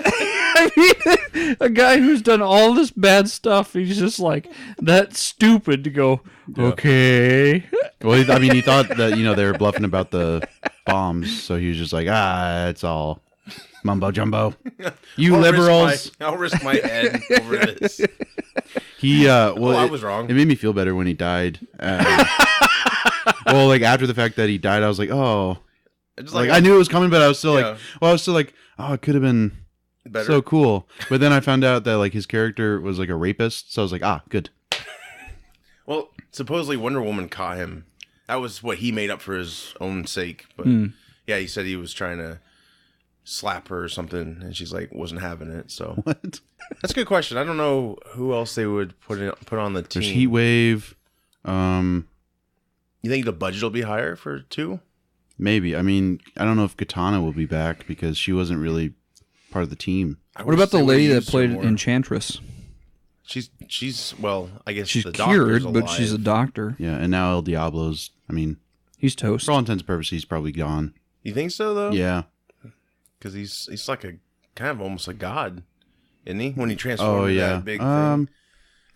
I mean, a guy who's done all this bad stuff, he's just like that stupid to go, okay. Well, I mean, he thought that, they were bluffing about the bombs, so he was just like, it's all mumbo jumbo. You liberals. I'll risk my head over this. I was wrong. It made me feel better when he died. Well, like after the fact that he died, I was like, oh. I knew it was coming, but I was still like, oh, it could have been better. So cool. But then I found out that like his character was like a rapist, so I was like, good. Well, supposedly Wonder Woman caught him. That was what he made up for his own sake. But yeah, he said he was trying to slap her or something, and she's like, wasn't having it. So what? That's a good question. I don't know who else they would put on the team. There's Heat Wave. You think the budget will be higher for 2? Maybe. I mean, I don't know if Katana will be back because she wasn't really part of the team. What about the lady that played Enchantress? She's well, I guess she's the cured, doctor's but she's a doctor. Yeah, and now El Diablo's, I mean, he's toast. For all intents and purposes, he's probably gone. You think so, though? Yeah. Because he's like a kind of almost a god, isn't he? When he transformed into that big thing. I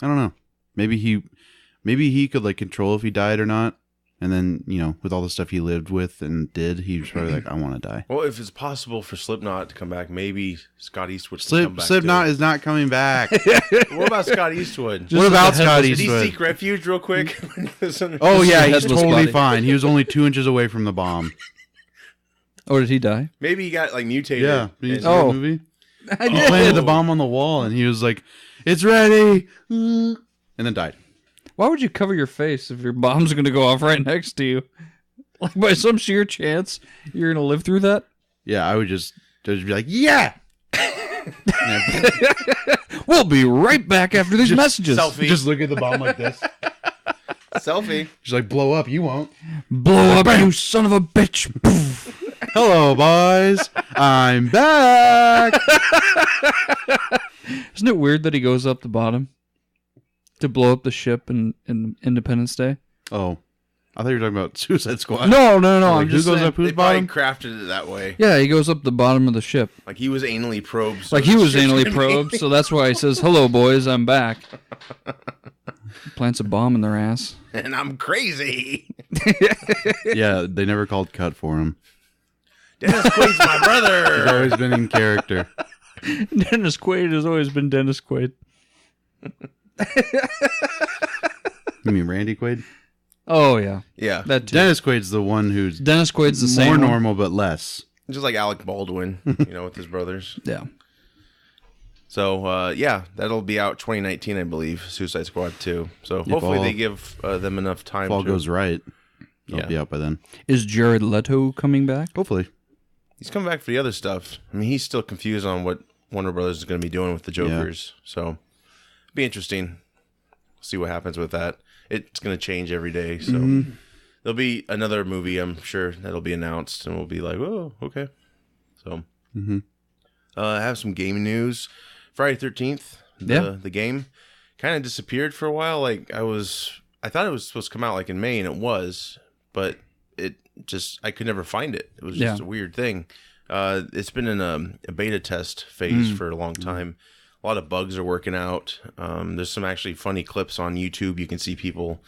don't know. Maybe he could like control if he died or not. And then, with all the stuff he lived with and did, he was probably like, I want to die. Well, if it's possible for Slipknot to come back, maybe Scott Eastwood can come back. Slipknot is not coming back. What about Scott Eastwood? What about Scott Eastwood? Did he seek refuge real quick? Oh, yeah, he's totally fine. He was only 2 inches away from the bomb. Oh, did he die? Maybe he got like mutated. Yeah. Did you see the movie? I did. He planted the bomb on the wall, and he was like, it's ready. And then died. Why would you cover your face if your bomb's going to go off right next to you? Like, by some sheer chance, you're going to live through that? Yeah, I would just be like, yeah! We'll be right back after these messages. Selfie. Just look at the bomb like this. Selfie. She's like, blow up, you won't. Blow up, you son of a bitch. Hello, boys. I'm back. Isn't it weird that he goes up the bottom to blow up the ship in Independence Day? Oh, I thought you were talking about Suicide Squad. No. I'm just saying, goes up whose They probably bottom? crafted it that way. Yeah, he goes up the bottom of the ship. Like he was anally probed. So like he was anally probed, so that's why he says, hello, boys, I'm back. Plants a bomb in their ass. And I'm crazy. Yeah, they never called cut for him. Dennis Quaid's my brother. He's always been in character. Dennis Quaid has always been Dennis Quaid. You mean Randy Quaid? Oh, yeah. Yeah. That too. Dennis Quaid's the one who's Dennis Quaid's the same more one. normal but less. Just like Alec Baldwin, with his brothers. Yeah. So, yeah, that'll be out 2019, I believe, Suicide Squad 2. So hopefully they give them enough time If all goes right, it'll be out by then. Is Jared Leto coming back? Hopefully. He's coming back for the other stuff. I mean, he's still confused on what Warner Brothers is going to be doing with the Jokers. Yeah. So, it'll be interesting. See what happens with that. It's going to change every day. So, there'll be another movie, I'm sure, that'll be announced. And we'll be like, oh, okay. So, I have some gaming news. Friday 13th, the game kind of disappeared for a while. Like, I thought it was supposed to come out like in May, and it was. But I could never find it. It was just a weird thing. It's been in a beta test phase for a long time. A lot of bugs are working out. There's some actually funny clips on YouTube. You can see people,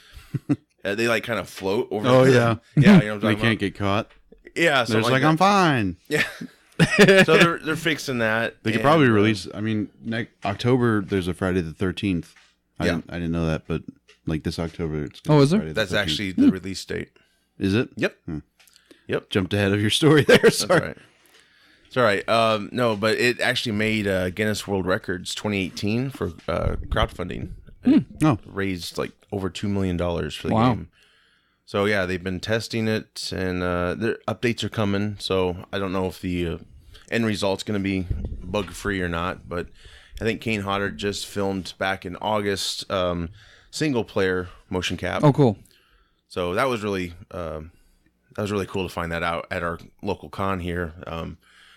they like kind of float over. Oh, yeah. Yeah. You know what I'm They talking can't about? get caught. Yeah. They're just like, I'm fine. Yeah. So they're fixing that. They could probably release, I mean, October, there's a Friday the 13th. I didn't know that, but like this October. It's is there? Friday the That's 13th. actually the release date. Is it? Yep. Yep. Jumped ahead of your story there. That's Sorry. right. It's all right. No, but it actually made Guinness World Records 2018 for crowdfunding. It raised like over $2 million for the game. So yeah, they've been testing it, and their updates are coming. So I don't know if the end result's going to be bug free or not. But I think Kane Hodder just filmed back in August single player motion cap. Oh, cool. So that was really cool to find that out at our local con here.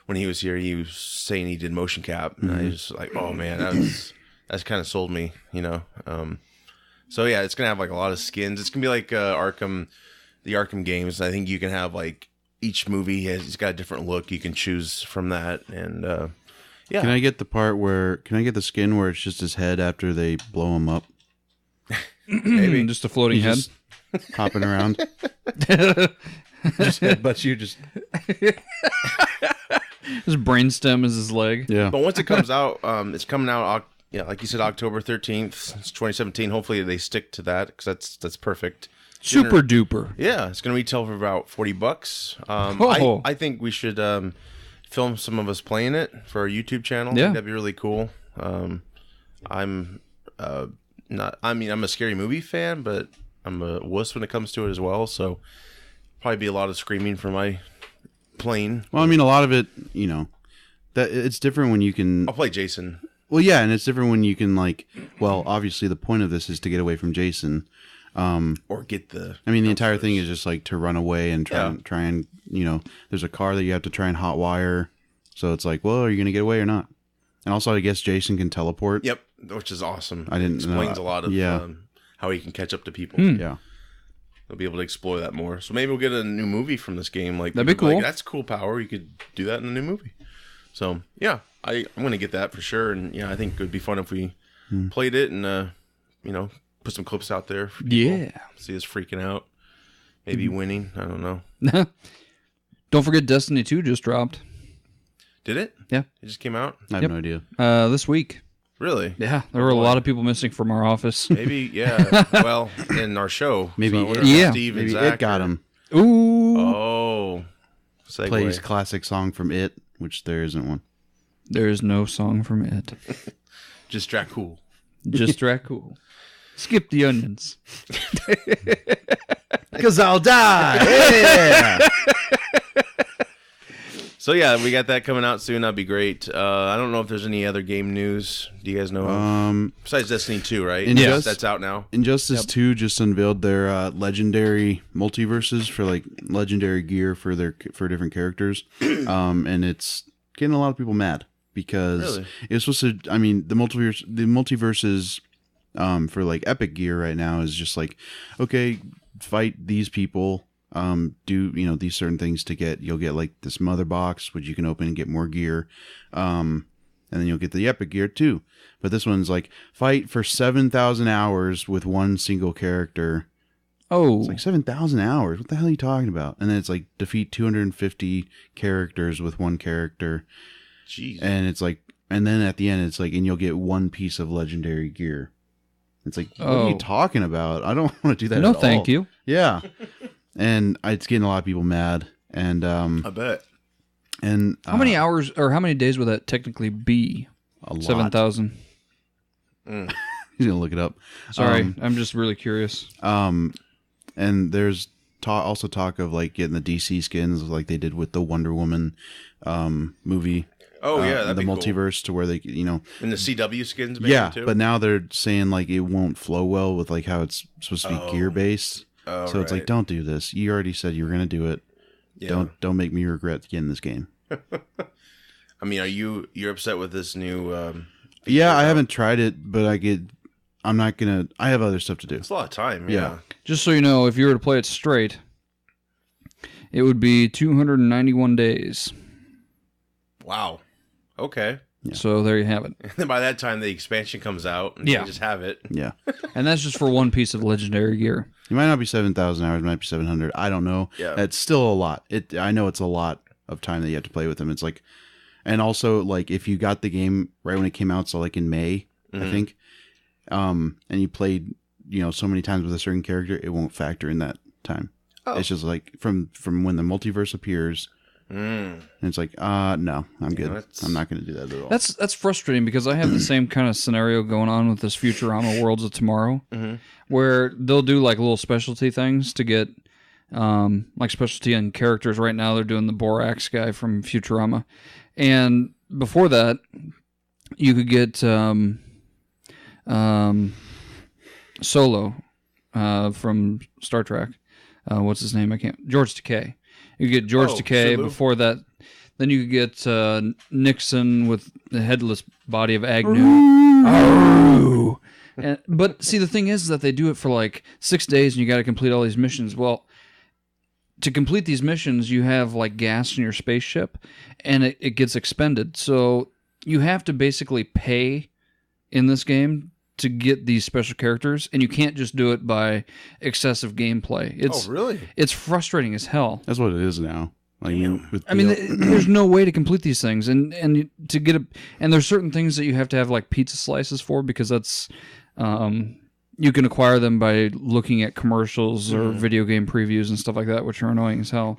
When he was here, he was saying he did motion cap, and I was like, oh man, that's kind of sold me, you know. So yeah, it's gonna have like a lot of skins. It's gonna be like the Arkham games. I think you can have like each movie it's got a different look. You can choose from that, and yeah. Can I get the skin where it's just his head after they blow him up? Maybe just a floating head, just hopping around. Just headbutts you. Just his brainstem is his leg. Yeah. But once it comes out, it's coming out. Yeah, like you said, October 13th. It's 2017. Hopefully they stick to that because that's perfect. Super duper. Yeah, it's going to retail for about $40. I think we should film some of us playing it for our YouTube channel. Yeah, that'd be really cool. I'm a scary movie fan, but I'm a wuss when it comes to it as well. So probably be a lot of screaming for my playing. Well, I mean, a lot of it, you know, that it's different when you can. I'll play Jason. Well, yeah, and it's different when you can like. Well, obviously, the point of this is to get away from Jason. Or get the. I mean, the entire thing is just like to run away and try and you know, there's a car that you have to try and hotwire. So it's like, well, are you going to get away or not? And also, I guess Jason can teleport. Yep, which is awesome. I didn't explains know. a lot of how he can catch up to people. Yeah. They'll be able to explore that more. So maybe we'll get a new movie from this game. Like that'd be cool. Like, that's cool power. You could do that in a new movie. So yeah, I'm gonna get that for sure. And yeah, I think it would be fun if we played it and you know, put some clips out there. For people. See us freaking out, maybe winning. I don't know. Don't forget, Destiny 2 just dropped. Did it? Yeah, it just came out. I have no idea. This week. Really? Yeah, there were a lot of people missing from our office. Maybe, yeah. Well, in our show. Maybe, so Steve and maybe Zach it got him. Ooh. Oh. Segue. Plays classic song from It, which there isn't one. There is no song from it. Just Dracul. Just Dracul. Skip the onions. Because I'll die. Yeah. So yeah, we got that coming out soon. That'd be great. I don't know if there's any other game news. Do you guys know? Besides Destiny 2, right? That's out now. Injustice 2 just unveiled their legendary multiverses for like legendary gear for different characters, and it's getting a lot of people mad because it was supposed to. I mean, the multiverses for like epic gear right now is just like, okay, fight these people. Do you know these certain things you'll get like this mother box which you can open and get more gear, and then you'll get the epic gear too. But this one's like fight for 7,000 hours with one single character. Oh, it's like 7,000 hours. What the hell are you talking about? And then it's like defeat 250 characters with one character. Jeez. And it's like, and then at the end it's like, and you'll get one piece of legendary gear. It's like, what are you talking about? I don't want to do that. No, at all. thank you. Yeah. And it's getting a lot of people mad. And I bet. And how many hours or how many days would that technically be? A lot. 7,000. He's gonna look it up. Sorry, I'm just really curious. And there's also talk of like getting the DC skins like they did with the Wonder Woman movie. Oh yeah, that'd the be multiverse cool. to where they, you know, and the CW skins. Maybe too? But now they're saying like it won't flow well with like how it's supposed to be gear based. So it's like, don't do this. You already said you were going to do it. Yeah. Don't make me regret getting this game. I mean, you're upset with this new? I haven't tried it, but I'm not gonna. I have other stuff to do. It's a lot of time. Yeah. Just so you know, if you were to play it straight, it would be 291 days. Wow. Okay. Yeah. So there you have it. And then by that time, the expansion comes out, and you just have it. Yeah. And that's just for one piece of legendary gear. It might not be 7,000 hours. It might be 700. I don't know. Yeah. It's still a lot. I know it's a lot of time that you have to play with them. It's like, and also like if you got the game right when it came out, so like in May, I think, and you played, you know, so many times with a certain character, it won't factor in that time. Oh. It's just like from when the multiverse appears. And it's like, no, I'm good. I'm not going to do that at all. That's frustrating because I have the same kind of scenario going on with this Futurama Worlds of Tomorrow, where they'll do like little specialty things to get like specialty on characters. Right now, they're doing the Borax guy from Futurama, and before that, you could get Solo from Star Trek. What's his name? George Takei. You could get George Takei. Sulu. Before that, then you could get Nixon with the headless body of Agnew. But see, the thing is that they do it for like 6 days, and you got to complete all these missions. Well, to complete these missions, you have like gas in your spaceship, and it gets expended. So you have to basically pay in this game to get these special characters, and you can't just do it by excessive gameplay. Oh, really? It's frustrating as hell. That's what it is now. Like, There's no way to complete these things, and to get and there's certain things that you have to have like pizza slices for, because that's you can acquire them by looking at commercials or video game previews and stuff like that, which are annoying as hell.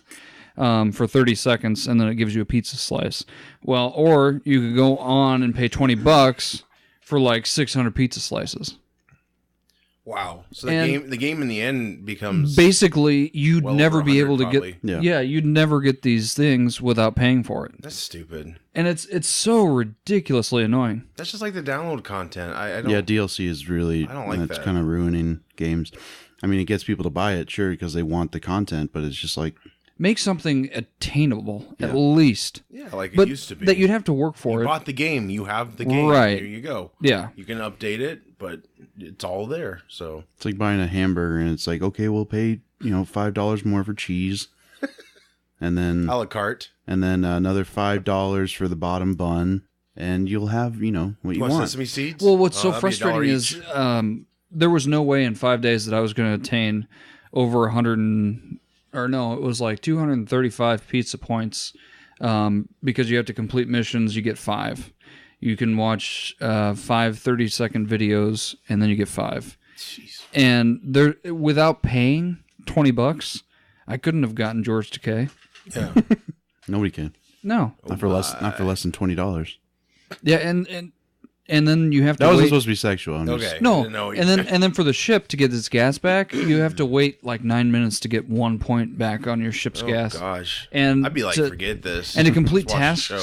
For 30 seconds, and then it gives you a pizza slice. Well, or you could go on and pay $20 for like 600 pizza slices. Wow. So the game in the end becomes basically you'd never be able to probably. get you'd never get these things without paying for it. That's stupid. And it's so ridiculously annoying. That's just like the download content. I don't. Yeah, DLC is really. I don't like that's that. kind of ruining games. I mean, it gets people to buy it, sure, because they want the content, but it's just like Make something attainable at least. Yeah, like but it used to be. That you'd have to work for you it. bought the game. You have the game. Right. Here you go. Yeah. You can update it, but it's all there. So it's like buying a hamburger, and it's like, okay, we'll pay $5 more for cheese, and then a la carte, and then another $5 for the bottom bun, and you'll have what you want. Sesame seeds. Well, what's so frustrating is there was no way in 5 days that I was going to attain over 235 pizza points, because you have to complete missions. You get 5. You can watch 5 30-second videos, and then you get 5. Jeez. And there, without paying $20, I couldn't have gotten George Takei. Yeah. Nobody can. No, Not for less than $20. Yeah, and then you have to. That wasn't wait. supposed to be sexual. Okay. No, No, and then for the ship to get its gas back, you have to wait like 9 minutes to get 1 point back on your ship's gas. Oh gosh. And I'd be like, forget this. And to complete Just watch the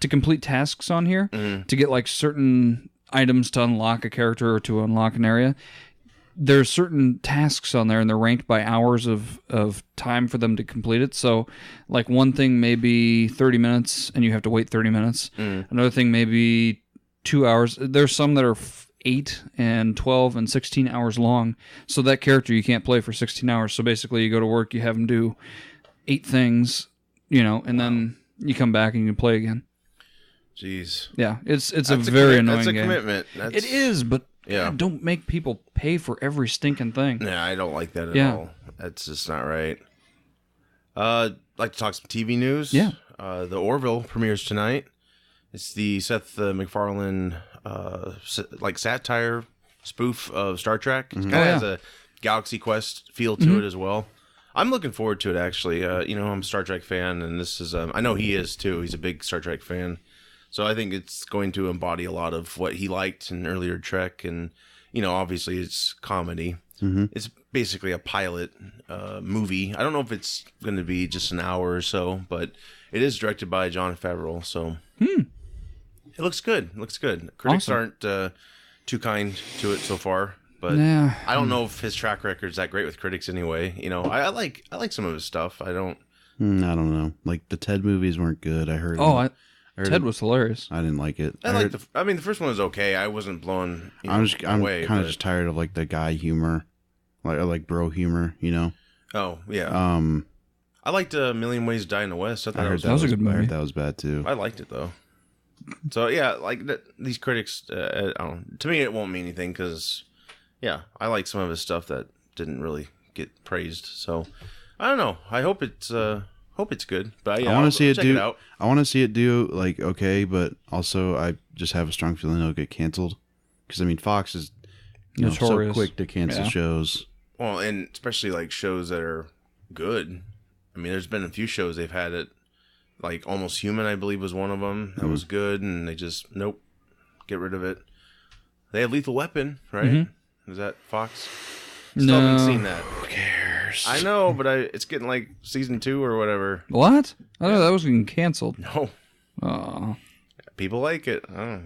show. tasks on here, to get like certain items to unlock a character or to unlock an area, there's certain tasks on there, and they're ranked by hours of time for them to complete it. So, like one thing may be 30 minutes, and you have to wait 30 minutes. Another thing may be 2 hours. There's some that are 8 and 12 and 16 hours long. So that character you can't play for 16 hours. So basically, you go to work, you have them do 8 things, and then you come back and you can play again. Jeez. Yeah, it's a very annoying That's a game. commitment. It is, but Yeah. God, don't make people pay for every stinking thing. Yeah, I don't like that at all. That's just not right. Like to talk some TV news. Yeah. The Orville premieres tonight. It's the Seth MacFarlane satire spoof of Star Trek. It kind of has a Galaxy Quest feel to it as well. I'm looking forward to it, actually. I'm a Star Trek fan, and this is I know he is too. He's a big Star Trek fan. So I think it's going to embody a lot of what he liked in earlier Trek, and obviously it's comedy. It's basically a pilot movie. I don't know if it's going to be just an hour or so, but it is directed by Jon Favreau. So it looks good. Critics aren't too kind to it so far, but I don't know if his track record is that great with critics anyway. I like some of his stuff. I don't know. Like the Ted movies weren't good. I heard. Ted was hilarious. I didn't like it. the first one was okay. I wasn't blown I'm away. kind of just tired of like the guy humor, like bro humor. Oh yeah. I liked A Million Ways to Die in the West. I thought that was a good movie. I heard that was bad too. I liked it though. So yeah, like these critics, I don't know. To me, it won't mean anything because, I like some of his stuff that didn't really get praised. So I don't know. I hope it's good. But I want to see it check do. It out. I want to see it do like okay, but also I just have a strong feeling it'll get canceled because Fox is so Notorious. quick to cancel shows. Well, and especially like shows that are good. There's been a few shows they've had it. Like Almost Human, I believe, was one of them. That was good, and they just, get rid of it. They have Lethal Weapon, right? Is that Fox? Still haven't seen that. Who cares? years. I know, but it's getting like season 2 or whatever. What? I thought that was getting canceled. No. Oh. People like it. I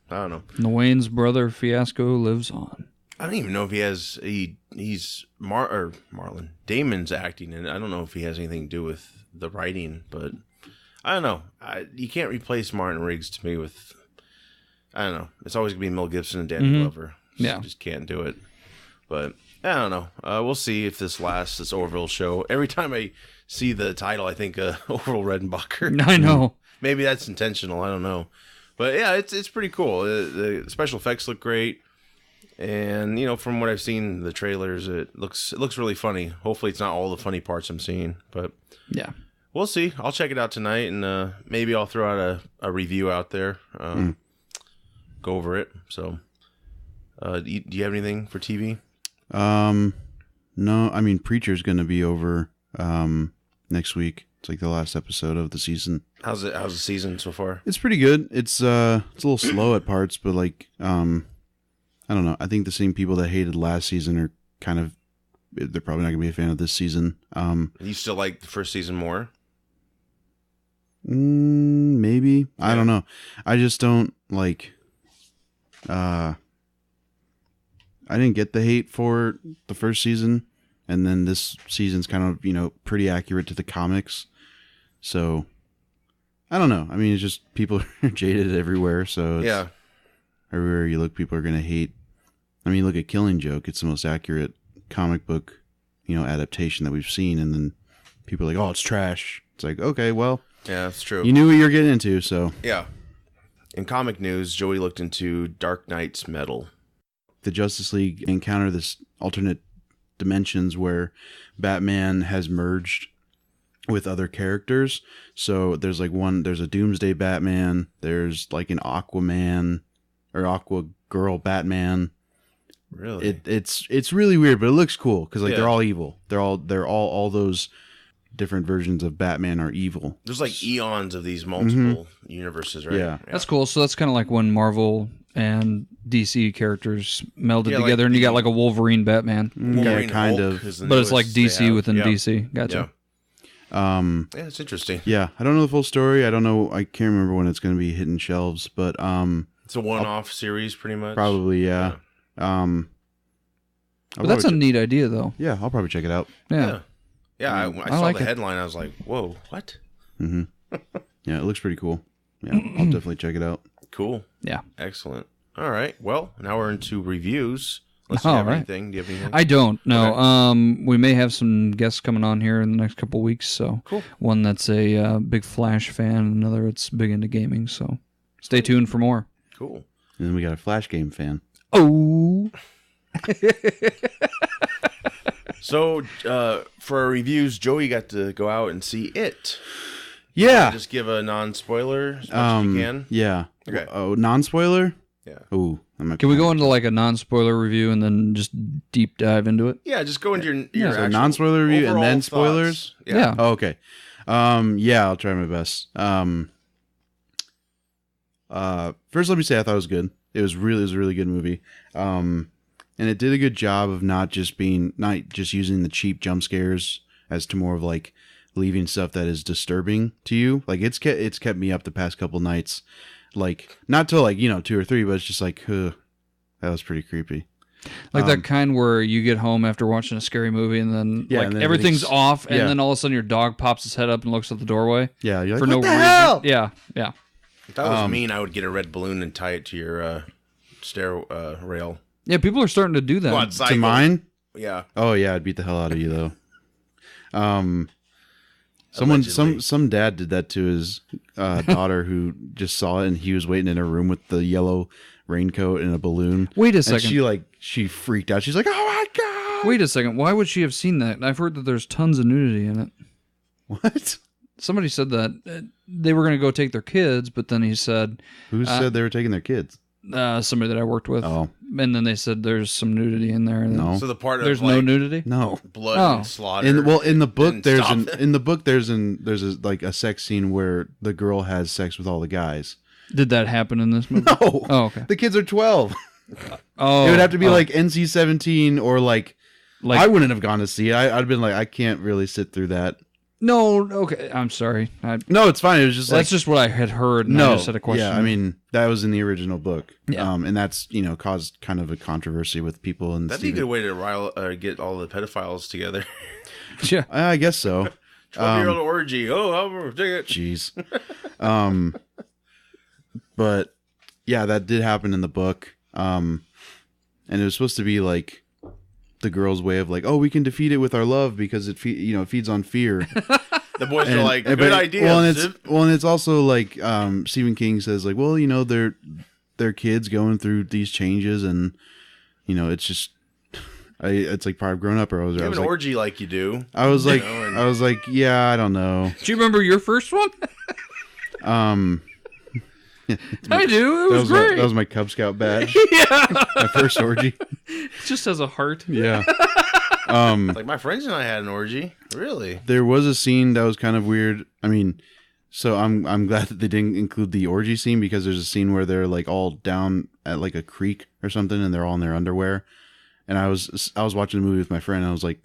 don't know. The Wayne's brother fiasco lives on. I don't even know if he has. He's Marlon Damon's acting, and I don't know if he has anything to do with the writing. But I don't know. You can't replace Martin Riggs to me with. I don't know. It's always gonna be Mel Gibson and Danny Glover. Yeah, just can't do it. But I don't know. We'll see if this lasts. This Orville show. Every time I see the title, I think Orville Redenbacher. I know. Maybe that's intentional. I don't know. But yeah, it's pretty cool. The special effects look great, and from what I've seen, the trailers, it looks really funny. Hopefully, it's not all the funny parts I'm seeing, but yeah, we'll see. I'll check it out tonight, and maybe I'll throw out a review out there. Go over it. So, do you have anything for TV? No. I mean, Preacher's going to be over next week. It's like the last episode of the season. How's the season so far? It's pretty good. It's a little slow at parts, but like I don't know. I think the same people that hated last season are they're probably not gonna be a fan of this season. You still like the first season more? Maybe. Yeah. I don't know. I just don't like. I didn't get the hate for the first season, and then this season's kind of pretty accurate to the comics. So, I don't know. I mean, it's just people are jaded everywhere. So, yeah. Everywhere you look, people are going to hate. I mean, look at Killing Joke. It's the most accurate comic book, adaptation that we've seen. And then people are like, oh, it's trash. It's like, okay, well. Yeah, that's true. You knew what you were getting into, so. Yeah. In comic news, Joey looked into Dark Knight's Metal. The Justice League encounter this alternate dimensions where Batman has merged with other characters. So there's there's a Doomsday Batman, there's like an Aquaman or Aqua Girl Batman. Really? It's really weird, but it looks cool because they're all evil. They're all those different versions of Batman are evil. There's like eons of these multiple universes, right? Yeah. That's cool. So that's kind of like when Marvel and DC characters melded together, and you got like a Wolverine Batman. Wolverine kind Hulk of. But it's like DC within DC. Gotcha. Yeah, it's interesting. Yeah, I don't know the full story. I don't know. I can't remember when it's going to be hitting shelves, but it's a one-off series, pretty much. Probably, yeah. But that's a neat idea, though. Yeah, I'll probably check it out. Yeah. I saw like the it. headline. I was like, "Whoa, what?" Yeah, it looks pretty cool. Yeah, I'll definitely check it out. Cool. Yeah. Excellent. All right. Well, now we're into reviews. Unless you have anything. Do you have anything? I don't. No. Okay. We may have some guests coming on here in the next couple of weeks. So cool. One that's a big Flash fan, another that's big into gaming. So stay tuned for more. Cool. And then we got a Flash game fan. Oh. So, for our reviews, Joey got to go out and see it. Yeah. Just give a non-spoiler as much as you can. Yeah. Okay. Oh, non-spoiler? Yeah. Oh, can we go into like a non-spoiler review and then just deep dive into it? Yeah, just go into your so actual non-spoiler review and then thoughts. spoilers? Yeah. Oh, okay. Yeah, I'll try my best. First, let me say I thought it was good. It was a really good movie. And it did a good job of not just using the cheap jump scares as to more of like leaving stuff that is disturbing to you. Like it's kept me up the past couple nights. Like not till like 2 or 3, but it's just like, that was pretty creepy. Like that kind where you get home after watching a scary movie and then and then everything's off, and yeah. then all of a sudden your dog pops his head up and looks at the doorway. Yeah, you're like, for what no the reason. hell? Yeah. If that was mean, I would get a red balloon and tie it to your stair rail. Yeah, people are starting to do that. Go outside, To mine? Yeah. Oh yeah, I'd beat the hell out of you though. Allegedly. Some dad did that to his daughter who just saw it, and he was waiting in her room with the yellow raincoat and a balloon. Wait a And second. she freaked out. She's like, "Oh my god!" Wait a second. Why would she have seen that? I've heard that there's tons of nudity in it. What? Somebody said that they were going to go take their kids, but then he said... Who said they were taking their kids? Somebody that I worked with. Oh. And then they said there's some nudity in there. And No. So the part of there's like, no nudity? No. blood Oh. and slaughter. In the book Then there's a sex scene where the girl has sex with all the guys. Did that happen in this movie? No. Oh, okay. The kids are 12. Oh, It would have to be like NC-17 or like Like, I wouldn't have gone to see it. I'd been like, I can't really sit through that. no, okay, I'm sorry. No, it's fine. It was just That's like, just what I had heard. And no, I just had a question. yeah. I mean, that was in the original book. Yeah. And that's caused kind of a controversy with people. And That'd be a good way to get all the pedophiles together. yeah. I guess so. 12-year-old orgy. Oh, I'll take it. Jeez. But yeah, that did happen in the book. And it was supposed to be like the girl's way of like, oh, we can defeat it with our love because it feeds on fear. The boys are like, good idea. Well, and it's also like Stephen King says like, well, they're kids going through these changes, and it's just it's like part of growing up. Or I was an like, orgy like you do. I was like, yeah, I don't know. Do you remember your first one? I do. It was great. That was my Cub Scout badge. Yeah. My first orgy. It just has a heart. Yeah. Like my friends and I had an orgy. Really? There was a scene that was kind of weird. I mean, so I'm glad that they didn't include the orgy scene, because there's a scene where they're like all down at like a creek or something, and they're all in their underwear. And I was watching the movie with my friend, and I was like,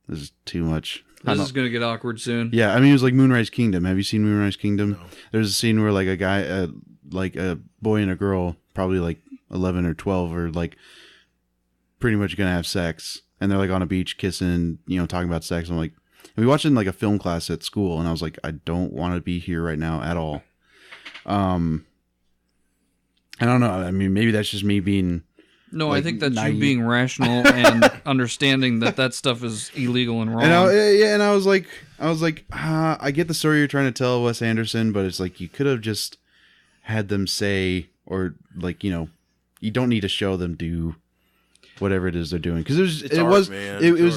this is too much. This is gonna get awkward soon. Yeah, I mean, it was like Moonrise Kingdom. Have you seen Moonrise Kingdom? No. There's a scene where like a guy, like a boy and a girl, probably like 11 or 12, are like pretty much gonna have sex, and they're like on a beach kissing, talking about sex. I'm like, and we watched it in like a film class at school, and I was like, I don't want to be here right now at all. I don't know. I mean, maybe that's just me being. No, like, I think that's naive. you being rational and understanding that stuff is illegal and wrong. And I was like, I get the story you're trying to tell, Wes Anderson, but it's like you could have just had them say, or like, you don't need to show them do whatever it is they're doing, because it was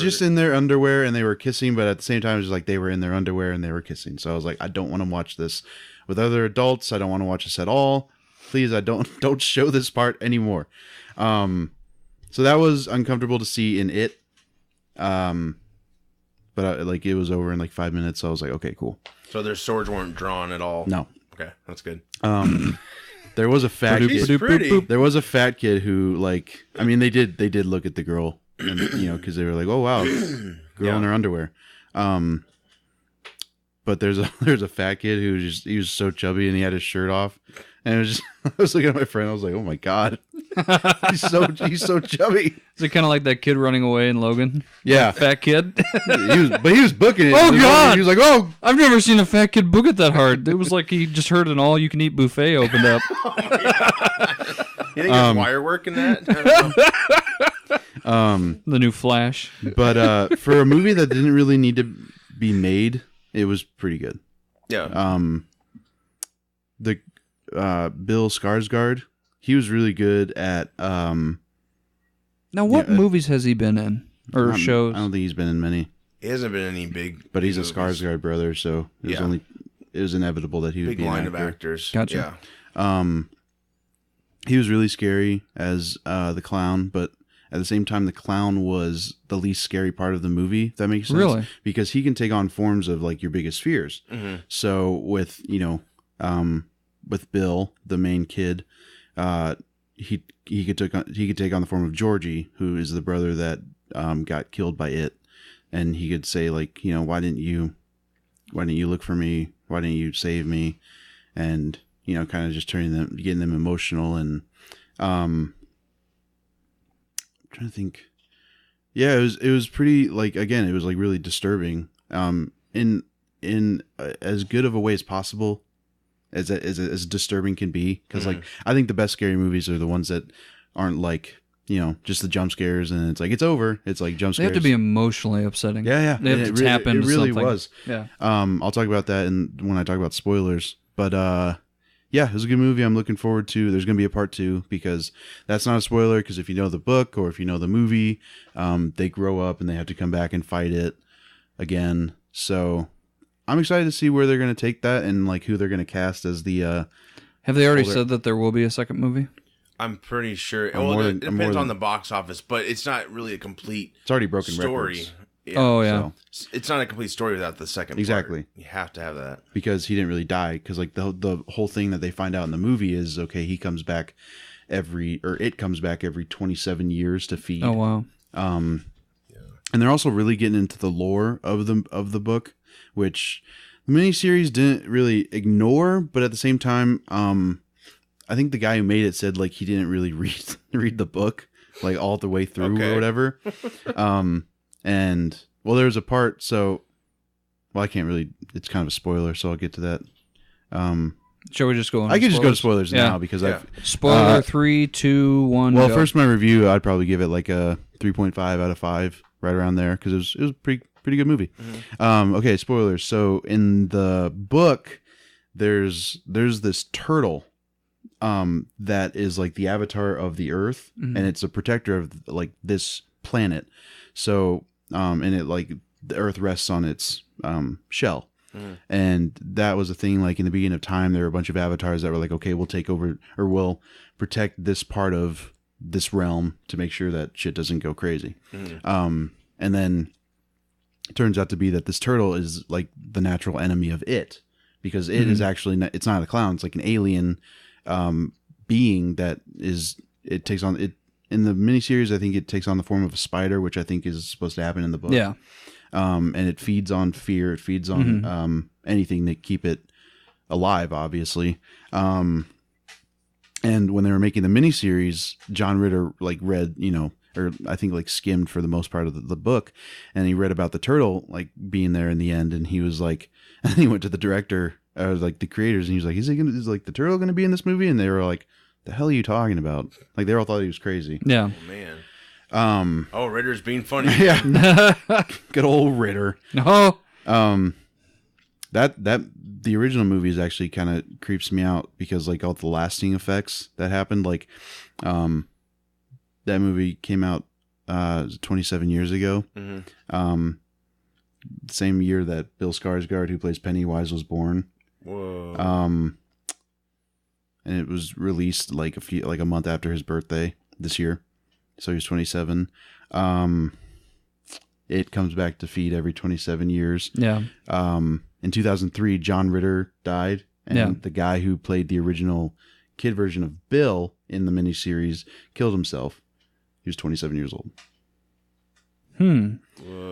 just in their underwear and they were kissing, but at the same time it was like they were in their underwear and they were kissing. So I was like, I don't want to watch this with other adults. I don't want to watch this at all. Please, I don't show this part anymore. So that was uncomfortable to see in it. But it was over in like 5 minutes. So I was like, okay, cool. So their swords weren't drawn at all. No. Okay, that's good. There was a fat She's kid. pretty. There was a fat kid who, like, I mean, they did look at the girl, and because they were like, oh wow, girl in her underwear. But there's a fat kid who he was so chubby and he had his shirt off, and it was just, I was looking at my friend, I was like, oh my god, he's so chubby. Is it kind of like that kid running away in Logan? Yeah, Fat kid. he was booking it. Oh god, he was like, oh, I've never seen a fat kid book it that hard. It was like he just heard an all-you-can-eat buffet opened up. You think there's wire work in that? The new Flash. But for a movie that didn't really need to be made, it was pretty good. Yeah. The Bill Skarsgård, he was really good at. Now, what movies has he been in or shows? I don't think he's been in many. He hasn't been in any big. But he's movies. a Skarsgård brother, so it was inevitable that he would Big be an line actor. of actors. Gotcha. Yeah. He was really scary as the clown, but at the same time, the clown was the least scary part of the movie. If that makes sense. Really? Because he can take on forms of like your biggest fears. Mm-hmm. So with with Bill, the main kid, he could take on the form of Georgie, who is the brother that got killed by it, and he could say like, why didn't you look for me? Why didn't you save me? And kind of just getting them emotional, and I'm trying to think. Yeah, it was pretty, like, again, it was like really disturbing. In as good of a way as possible, as disturbing can be, because like I think the best scary movies are the ones that aren't like just the jump scares and it's like it's over. It's like jump scares. They have to be emotionally upsetting. Yeah. They have to tap into it really something. was. Yeah. I'll talk about that when I talk about spoilers. But yeah, it was a good movie. I'm looking forward to. There's going to be a part 2, because that's not a spoiler. Because if you know the book or if you know the movie, they grow up and they have to come back and fight it again. So I'm excited to see where they're going to take that and like who they're going to cast as the. Have they already said that there will be a second movie? I'm pretty sure. It depends on the box office, but it's not really a complete. It's already broken story. records. Yeah. Oh yeah. So, It's not a complete story without the second part. Exactly. You have to have that. because he didn't really die. Because like the whole thing that they find out in the movie is, okay, he comes back it comes back every 27 years to feed. Oh wow. And they're also really getting into the lore of the book, which the miniseries didn't really ignore, but at the same time, I think the guy who made it said like he didn't really read the book like all the way through or whatever. And well, there's a part. So, well, I can't really. It's kind of a spoiler, so I'll get to that. Shall we just go on? I could just go to spoilers now because spoiler 3, 2, 1. Well, go. first my review, I'd probably give it like a 3.5 out of 5, right around there, because it was a pretty good movie. Mm-hmm. Okay, spoilers. So in the book, there's this turtle, that is like the avatar of the Earth, and it's a protector of like this planet. So, and it like the Earth rests on its shell. And that was a thing, like in the beginning of time, there were a bunch of avatars that were like, okay, we'll take over, or we'll protect this part of this realm to make sure that shit doesn't go crazy. And then it turns out to be that this turtle is like the natural enemy of it, because it is actually it's not a clown, it's like an alien being that it takes on it in the miniseries. I think it takes on the form of a spider, which I think is supposed to happen in the book. Yeah. And it feeds on fear. It feeds on anything to keep it alive, obviously. And when they were making the miniseries, John Ritter like read, or I think like skimmed for the most part of the book, and he read about the turtle like being there in the end, and he was like, and he went to the director, like the creators, and he was like, is like the turtle going to be in this movie? And they were like, the hell are you talking about? Like they all thought he was crazy. Yeah. Oh, man. Ritter's being funny. Yeah. Good old Ritter. No. That the original movie is actually kind of creeps me out, because like all the lasting effects that happened, like that movie came out 27 years ago. Same year that Bill Skarsgård, who plays Pennywise, was born. Whoa. And it was released like a month after his birthday this year. So he was 27. It comes back to feed every 27 years. Yeah. In 2003, John Ritter died, and the guy who played the original kid version of Bill in the miniseries killed himself. He was 27 years old.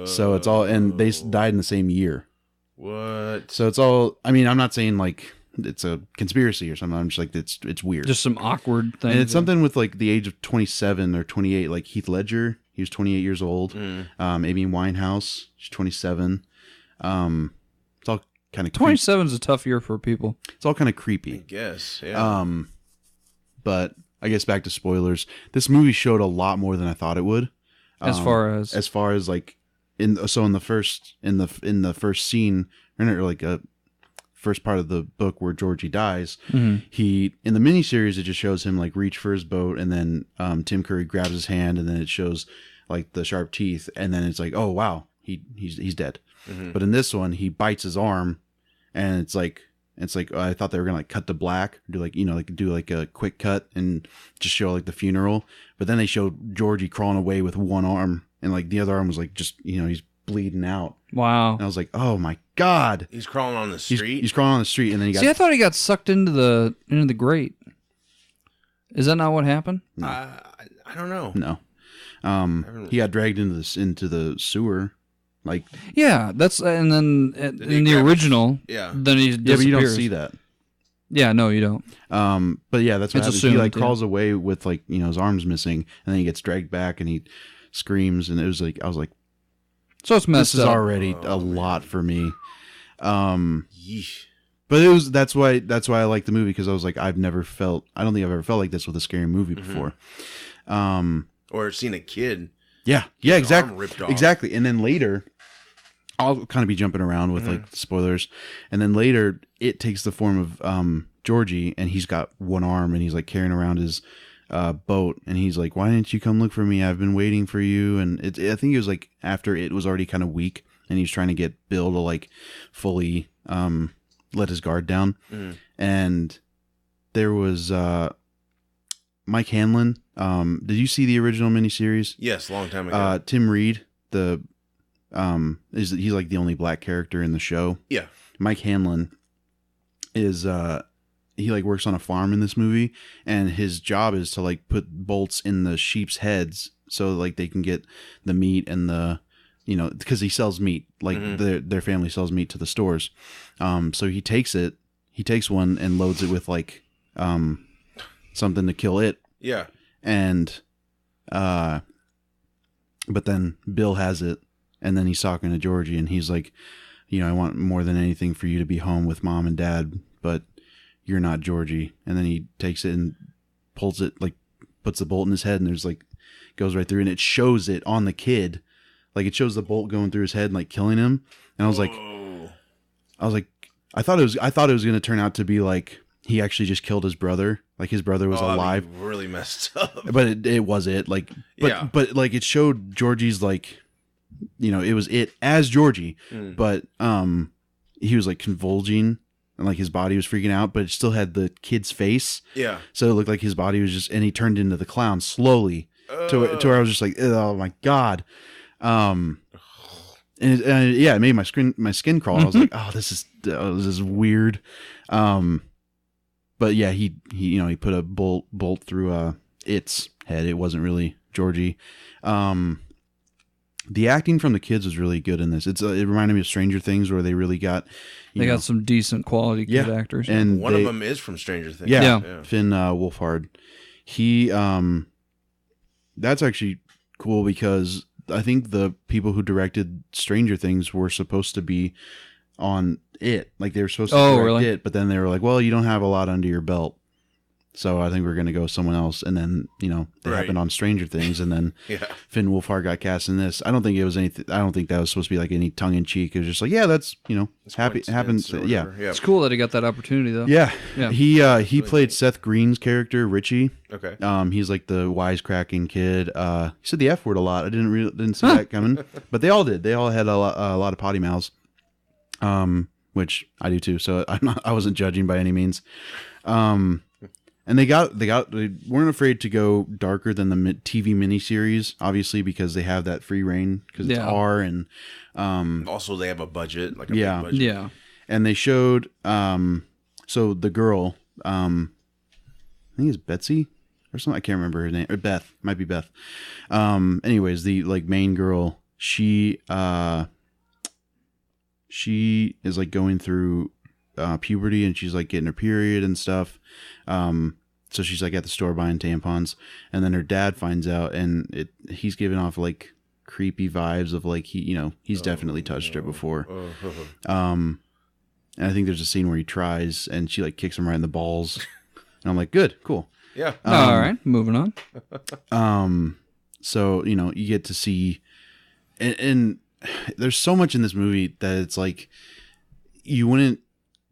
So it's all, and they died in the same year. What? So it's all, I mean, I'm not saying like it's a conspiracy or something. I'm just like, it's weird. Just some awkward things. And it's something with like the age of 27 or 28, like Heath Ledger, he was 28 years old. Amy Winehouse, she's 27. It's all kind of 27 is a tough year for people. It's all kind of creepy. I guess, yeah. But I guess back to spoilers. This movie showed a lot more than I thought it would. As far as like in the first scene, or like a first part of the book where Georgie dies, he, in the miniseries, it just shows him like reach for his boat, and then Tim Curry grabs his hand, and then it shows like the sharp teeth, and then it's like, oh wow, he's dead. But in this one, he bites his arm, and it's like I thought they were gonna like cut to black, do like a quick cut and just show like the funeral, but then they showed Georgie crawling away with one arm, and like the other arm was like just he's bleeding out. Wow. And I was like, oh my god, he's crawling on the street. He's crawling on the street, and then I thought he got sucked into the grate. Is that not what happened? No. I don't know. No. He got dragged into the sewer. Like, yeah, that's, and then in the original, then he disappears. Yeah, but you don't see that. Yeah, no, you don't. But yeah, that's what happens. He like crawls away with like his arms missing, and then he gets dragged back, and he screams, and it was like, I was like, so it's messed up. This is already a lot for me. But that's why I like the movie, because I was like, I don't think I've ever felt like this with a scary movie before. Or seen a kid. Yeah, exactly. And then later, I'll kind of be jumping around with like spoilers, and then later it takes the form of Georgie, and he's got one arm, and he's like carrying around his boat, and he's like, why didn't you come look for me? I've been waiting for you. And I think it was like after it was already kind of weak, and he's trying to get Bill to like fully let his guard down. And there was Mike Hanlon. Did you see the original miniseries? Yes, a long time ago. Tim Reed, he's like the only black character in the show. Yeah. Mike Hanlon is he like works on a farm in this movie, and his job is to like put bolts in the sheep's heads so like they can get the meat and the because he sells meat, like their family sells meat to the stores. So he takes one and loads it with like something to kill it. Yeah. And but then Bill has it, and then he's talking to Georgie, and he's like, I want more than anything for you to be home with mom and dad, but you're not Georgie. And then he takes it and pulls it, like puts the bolt in his head, and there's like goes right through, and it shows it on the kid. Like it shows the bolt going through his head and like killing him. And I was like, I thought it was going to turn out to be like he actually just killed his brother. Like his brother was alive. That'd be really messed up. But it was it. Like, but like it showed Georgie's like, it was it as Georgie, but he was like convulsing and like his body was freaking out, but it still had the kid's face. Yeah. So it looked like his body was just, and he turned into the clown slowly to where I was just like, oh my God. It made my skin crawl. I was like, oh, this is weird. But yeah, he put a bolt through its head. It wasn't really Georgie. The acting from the kids was really good in this. It reminded me of Stranger Things, where they really got got some decent quality kid actors, and one of them is from Stranger Things. Yeah. Finn Wolfhard. He that's actually cool because I think the people who directed Stranger Things were supposed to be on it. Like they were supposed to direct it, but then they were like, well, you don't have a lot under your belt. So I think we're going to go with someone else. And then, they happened on Stranger Things, and then Finn Wolfhard got cast in this. I don't think it was anything. I don't think that was supposed to be like any tongue in cheek. It was just like, yeah, that's, happy happens. Yeah. It's cool that he got that opportunity though. Yeah. He played Seth Green's character, Richie. Okay. He's like the wisecracking kid. He said the F word a lot. I didn't see that coming, but they all did. They all had a lot of potty mouths. Which I do too. So I wasn't judging by any means. And they weren't afraid to go darker than the TV miniseries, obviously, because they have that free reign because it's R and also they have a budget, like a big budget. Yeah. And they showed so the girl, I think it's Betsy or something. I can't remember her name. Or Beth, might be Beth. Anyways, the like main girl, she is like going through puberty, and she's like getting her period and stuff. So she's like at the store buying tampons, and then her dad finds out, and he's giving off like creepy vibes of like he's definitely touched her before. And I think there's a scene where he tries, and she like kicks him right in the balls, and I'm like, good, cool. Yeah. All right, moving on. So you get to see, and there's so much in this movie that it's like you wouldn't.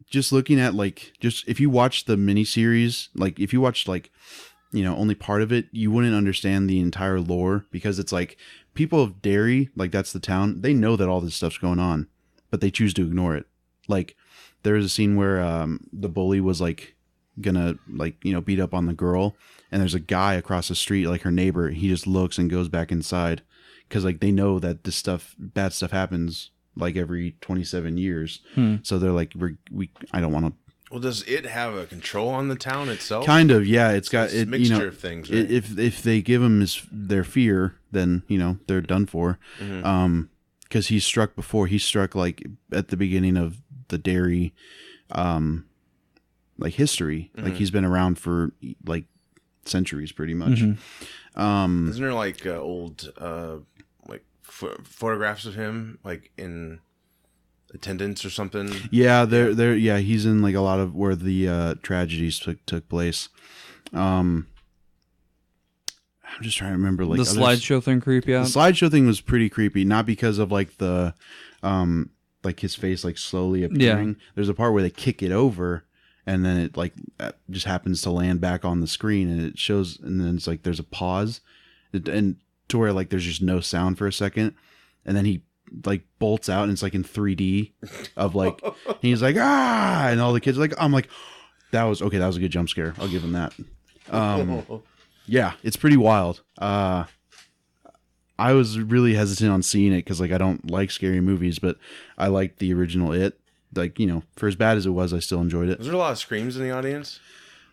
Just looking at if you watch the miniseries, like if you watched only part of it, you wouldn't understand the entire lore, because it's like people of Derry, like that's the town, they know that all this stuff's going on, but they choose to ignore it. Like there was a scene where the bully was like gonna beat up on the girl, and there's a guy across the street, like her neighbor, he just looks and goes back inside because like they know that this bad stuff happens like every 27 years. So they're like, I don't want to. Well, does it have a control on the town itself? Kind of, yeah. It's got a mixture of things. Right? If they give them their fear, then they're done for. Because he's struck before. He struck like at the beginning of the Derry, like history. Like he's been around for like centuries, pretty much. Isn't there like old photographs of him like in attendance or something? Yeah, yeah, he's in like a lot of where the tragedies took place. I'm just trying to remember like the slideshow thing creepy out. The slideshow thing was pretty creepy, not because of like the like his face like slowly appearing. Yeah. There's a part where they kick it over, and then it like just happens to land back on the screen, and it shows, and then it's like there's a pause, and to where like there's just no sound for a second, and then he like bolts out, and it's like in 3D of like he's like and all the kids are like, I'm like, that was a good jump scare, I'll give him that. Yeah, it's pretty wild. I was really hesitant on seeing it because like I don't like scary movies, but I liked the original It. Like for as bad as it was, I still enjoyed it. Was there a lot of screams in the audience?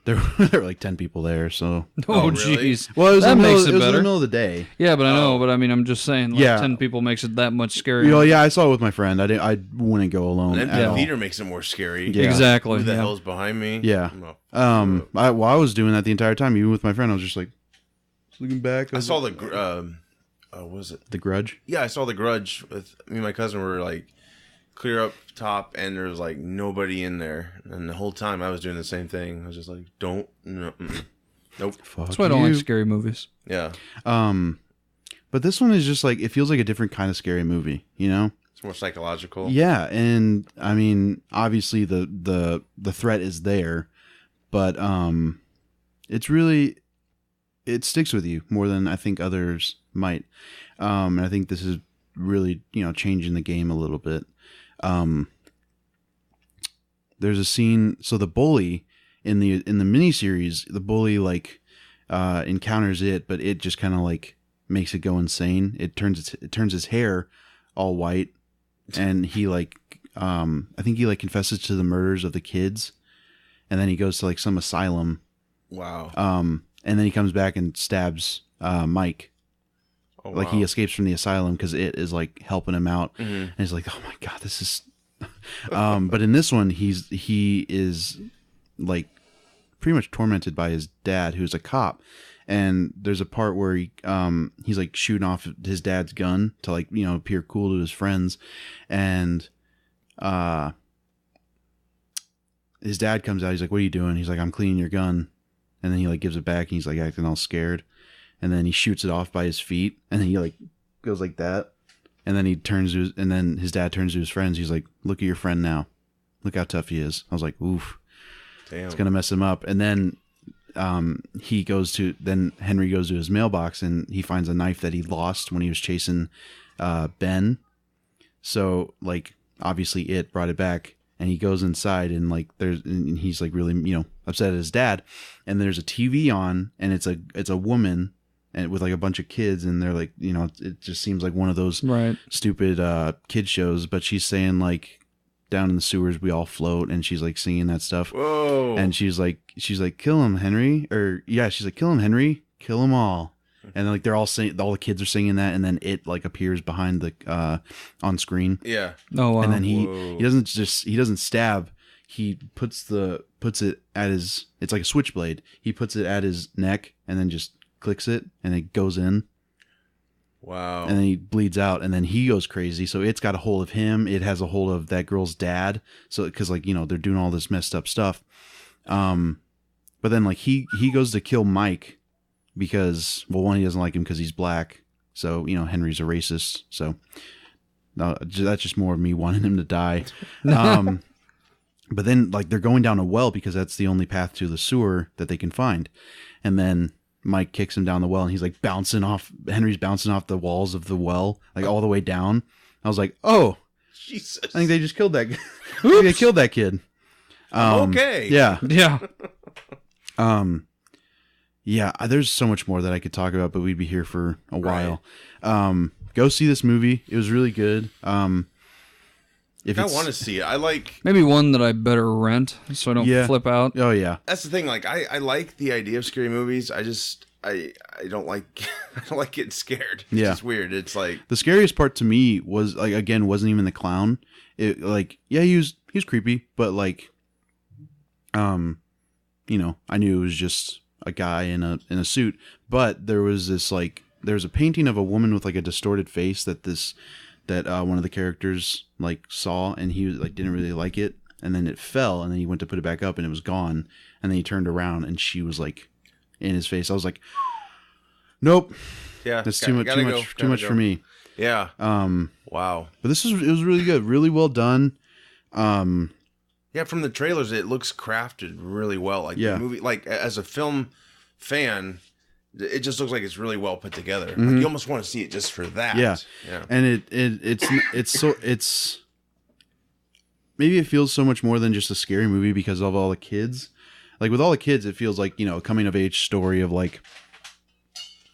There were like 10 people there, so. Oh, really? jeez. Well, it was, that in the, makes middle, it it was in better. the middle of the day. Yeah, but I know. But I mean, I'm just saying, like, Yeah. 10 people makes it that much scarier. You know, yeah, I saw it with my friend. I wouldn't go alone An at empty all. theater makes it more scary. Yeah. Exactly. Who the yeah. hell's behind me? Yeah. No. I was doing that the entire time, even with my friend. I was just like looking back. I saw the what was it? The Grudge. Yeah, I saw The Grudge. With me and my cousin were like clear up top, and there was like nobody in there. And the whole time I was doing the same thing. I was just like, nope. Fuck That's why I don't you. like scary movies. Yeah, But this one is just like, it feels like a different kind of scary movie, you know? it's more psychological. Yeah, and I mean, obviously the threat is there, but it's really, it sticks with you more than I think others might. And I think this is really, changing the game a little bit. There's a scene, so the bully in the miniseries, the bully like encounters it, but it just kind of like makes it go insane. It turns his hair all white, and he like I think he like confesses to the murders of the kids, and then he goes to like some asylum. Wow. And then he comes back and stabs Mike. Oh, Like wow. he escapes from the asylum because it is like helping him out, Mm-hmm. and he's like, "Oh my god, this is." But in this one, he is like pretty much tormented by his dad, who's a cop, and there's a part where he's like shooting off his dad's gun to like appear cool to his friends, and his dad comes out. He's like, "What are you doing?" He's like, "I'm cleaning your gun," and then he like gives it back, and he's like acting all scared. And then he shoots it off by his feet, and then he like goes like that, and then and then his dad turns to his friends. He's like, "Look at your friend now, look how tough he is." I was like, "Oof, Damn. it's gonna mess him up." And then Henry goes to his mailbox, and he finds a knife that he lost when he was chasing Ben. So like obviously it brought it back, and he goes inside, and like and he's like really upset at his dad, and there's a TV on, and it's a woman. And with like a bunch of kids, and they're like, it just seems like one of those Right. stupid kid shows. But she's saying like, "Down in the sewers we all float," and she's like singing that stuff. Whoa. And she's like, "Kill him, Henry," she's like, "Kill him, Henry, kill them all." And like they're all saying, all the kids are singing that, and then it like appears behind the on screen, Yeah. Oh, wow. and then Whoa. he doesn't stab. He puts it at his. It's like a switchblade. He puts it at his neck, and then just clicks it, and it goes in, Wow. and then he bleeds out, and then he goes crazy. So it's got a hold of him. It has a hold of that girl's dad. So because like they're doing all this messed up stuff. But then like he goes to kill Mike because one, he doesn't like him because he's black. So Henry's a racist. So that's just more of me wanting him to die. But then like they're going down a well because that's the only path to the sewer that they can find, and then Mike kicks him down the well, and he's like Henry's bouncing off the walls of the well, like all the way down. I was like, "Oh, Jesus. I think they just killed that. They killed that kid." Okay. Yeah. Yeah. Yeah. There's so much more that I could talk about, but we'd be here for a while. Go see this movie. It was really good. If I it's- want to see it. I like. Maybe one that I better rent so I don't Yeah. flip out. Oh yeah. That's the thing. Like, I like the idea of scary movies. I don't like. I don't like getting scared. It's Yeah. just weird. It's like. The scariest part to me was like, again, wasn't even the clown. It like, yeah, he was creepy, but like, I knew it was just a guy in a suit. But there was this like, there's a painting of a woman with like a distorted face that one of the characters like saw, and he was like didn't really like it, and then it fell, and then he went to put it back up, and it was gone, and then he turned around, and she was like in his face. I was like, nope, Yeah. that's too much for me. Yeah. Wow. But it was really good, really well done. Yeah, from the trailers, it looks crafted really well. Like Yeah. the movie, like as a film fan, it just looks like it's really well put together. Mm-hmm. Like, you almost want to see it just for that. Yeah. Yeah. And it's maybe it feels so much more than just a scary movie because of all the kids. Like with all the kids, it feels like, a coming of age story of like,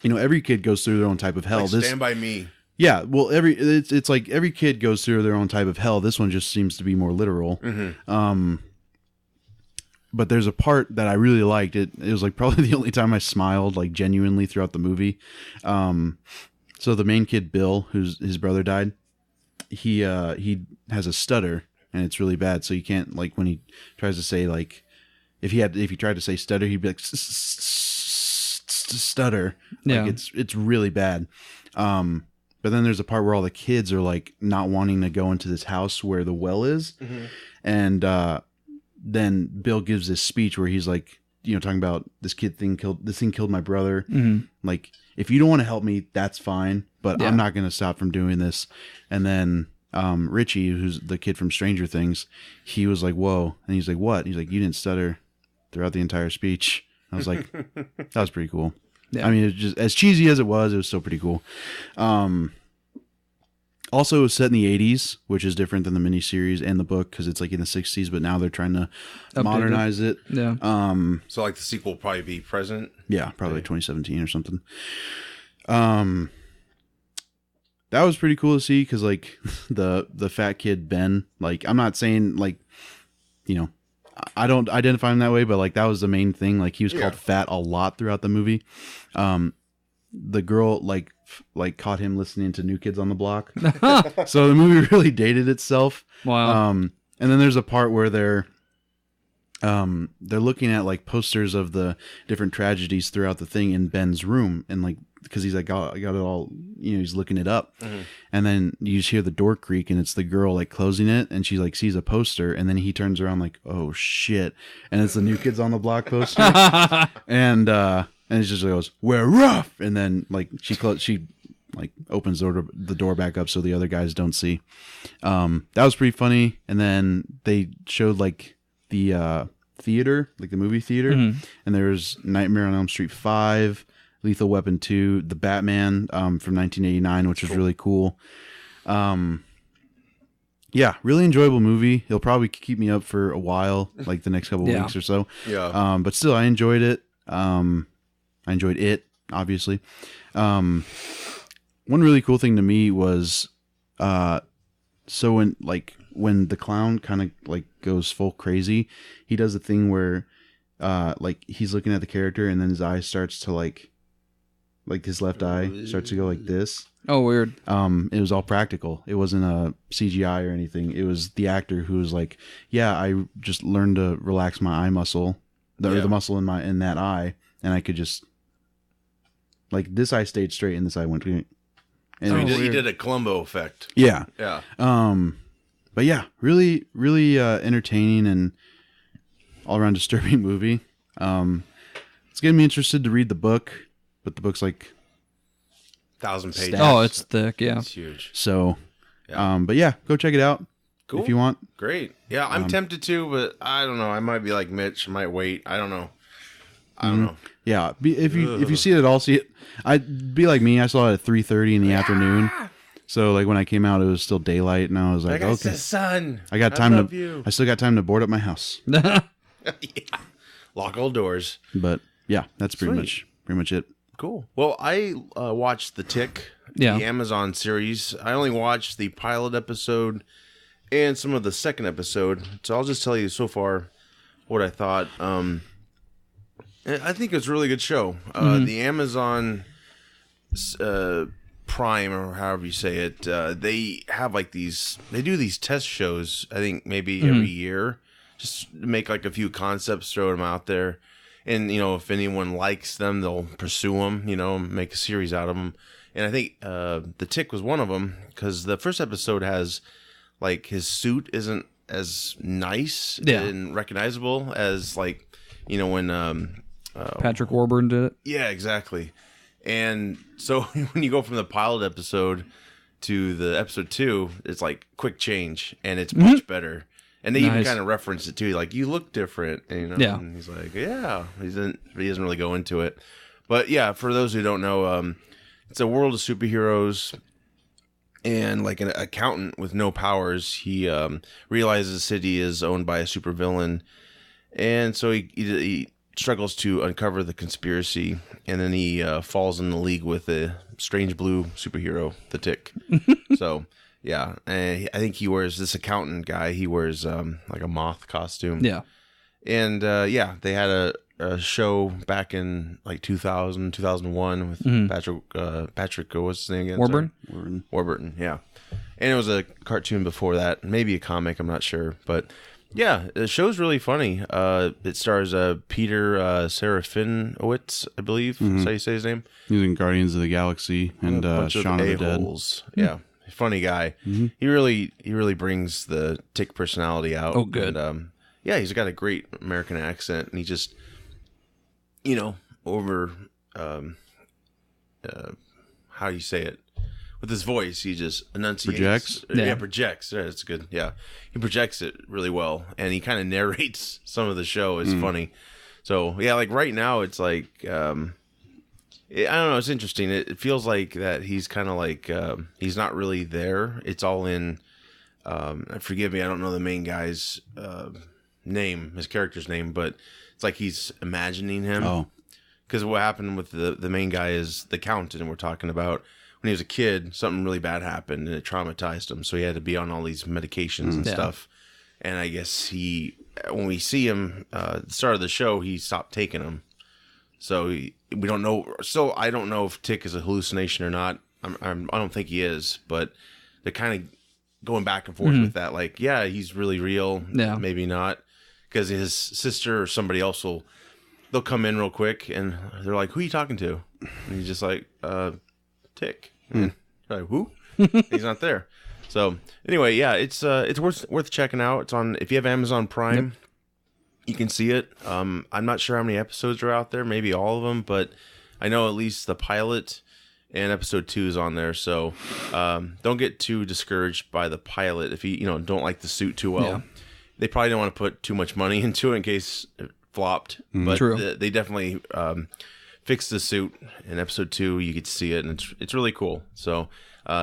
every kid goes through their own type of hell. Like Stand By Me. Yeah, well, it's like every kid goes through their own type of hell. This one just seems to be more literal. Mm-hmm. but there's a part that I really liked. It was like probably the only time I smiled like genuinely throughout the movie. So the main kid, Bill, his brother died, he has a stutter and it's really bad. So you can't, like, when he tries to say, like, if he tried to say stutter, he'd be like stutter. Yeah. Like it's really bad. But then there's a part where all the kids are like not wanting to go into this house where the well is. Mm-hmm. And then Bill gives this speech where he's like, you know, talking about this thing killed my brother. Mm-hmm. Like, if you don't want to help me, that's fine, but Yeah. I'm not going to stop from doing this. And then Richie, who's the kid from Stranger Things, he was like, whoa. And he's like, what? He's like, you didn't stutter throughout the entire speech. I was like, that was pretty cool. Yeah. I mean, it's just as cheesy as it was still pretty cool. Also, it was set in the 80s, which is different than the miniseries and the book because it's like in the 60s, but now they're trying to modernize it. Yeah. So like the sequel will probably be present. Yeah, probably 2017 or something. That was pretty cool to see because like the fat kid Ben, like, I'm not saying like, you know, I don't identify him that way, but like that was the main thing. Like he was called fat a lot throughout the movie. The girl like caught him listening to New Kids on the Block. So the movie really dated itself. Wow. And then there's a part where they're looking at like posters of the different tragedies throughout the thing in Ben's room, and like because he's like, I got it all, you know, he's looking it up. Mm-hmm. And then you just hear the door creak and it's the girl like closing it, and she like sees a poster, and then he turns around like, oh shit, and it's the New Kids on the Block poster. and it just goes, we're rough, and then like she like opens the door back up so the other guys don't see. That was pretty funny. And then they showed like the theater, like the movie theater, and there's Nightmare on Elm Street 5, Lethal Weapon 2, The Batman from 1989, which was really cool. Yeah, really enjoyable movie. It'll probably keep me up for a while, like the next couple of weeks or so. Yeah. But still, I enjoyed it. I enjoyed it, obviously. One really cool thing to me was, so when the clown kind of like goes full crazy, he does a thing where, like he's looking at the character and then his eye starts to like his left eye starts to go like this. Oh, weird. It was all practical. It wasn't a CGI or anything. It was the actor who was like, yeah, I just learned to relax my eye muscle, or the muscle in that eye, and I could just, like, this eye stayed straight and this eye went. And he did a Columbo effect. Yeah. Yeah. But yeah, really, really entertaining and all around disturbing movie. It's getting me interested to read the book, but the book's like 1,000 pages. Oh, it's thick. Yeah. It's huge. So, but yeah, go check it out if you want. Great. Yeah, I'm tempted to, but I don't know. I might be like Mitch. I might wait. I don't know. Yeah, if you see it at all, see it. I'd be like me. I saw it at 3:30 in the afternoon. So like when I came out, it was still daylight, and I was like, okay, son, I got time love to. you. I still got time to board up my house. Yeah. Lock all doors. But yeah, that's pretty much it. Cool. Well, I watched The Tick, the Amazon series. I only watched the pilot episode and some of the second episode, so I'll just tell you so far what I thought. I think it's a really good show. The Amazon Prime, or however you say it, they have like they do these test shows, I think maybe every year, just to make like a few concepts, throw them out there. And, you know, if anyone likes them, they'll pursue them, you know, make a series out of them. And I think The Tick was one of them, because the first episode has, like, his suit isn't as nice and recognizable as, like, you know, when... Patrick Warburton did it. Yeah, exactly. And so when you go from the pilot episode to the episode 2, it's like quick change, and it's much better. And they even kind of reference it too, like, you look different, and, you know. Yeah. And he's like, yeah, he doesn't really go into it. But yeah, for those who don't know, it's a world of superheroes, and like an accountant with no powers, he realizes the city is owned by a supervillain, and so he struggles to uncover the conspiracy, and then he falls in the league with a strange blue superhero, the Tick. So yeah, I think he wears, this accountant guy, he wears like a moth costume. Yeah, And yeah, they had a show back in like 2000, 2001 with Patrick, what's his name again? Warburton, yeah. And it was a cartoon before that, maybe a comic, I'm not sure. But yeah, the show's really funny. It stars Peter Serafinowicz, I believe. That's how you say his name. He's in Guardians of the Galaxy and Shaun of the Dead. Yeah, funny guy. He really brings the Tick personality out. Oh, good. And, yeah, he's got a great American accent, and he just, over, how do you say it? With his voice, he just enunciates. Projects. Yeah, that's good. Yeah, he projects it really well, and he kind of narrates some of the show. It's funny. So yeah, like right now, it's like I don't know. It's interesting. It feels like that he's kind of like he's not really there. It's all in. Forgive me, I don't know the main guy's name, his character's name, but it's like he's imagining him. Oh, because what happened with the main guy is the Count, and we're talking about. When he was a kid, something really bad happened and it traumatized him. So he had to be on all these medications and stuff. And I guess when we see him at the start of the show, he stopped taking them. So we don't know. So I don't know if Tick is a hallucination or not. I don't think he is, but they're kind of going back and forth with that. Like, yeah, he's really real. Yeah. Maybe not. Because his sister or somebody else they'll come in real quick and they're like, who are you talking to? And he's just like, Tick. And like, who? He's not there. So anyway, yeah, it's worth checking out. It's on if you have Amazon Prime, you can see it. I'm not sure how many episodes are out there, maybe all of them, but I know at least the pilot and episode 2 is on there. So don't get too discouraged by the pilot if you don't like the suit too well. Yeah. They probably don't want to put too much money into it in case it flopped, but they definitely fix the suit in episode 2. You get to see it, and it's really cool. So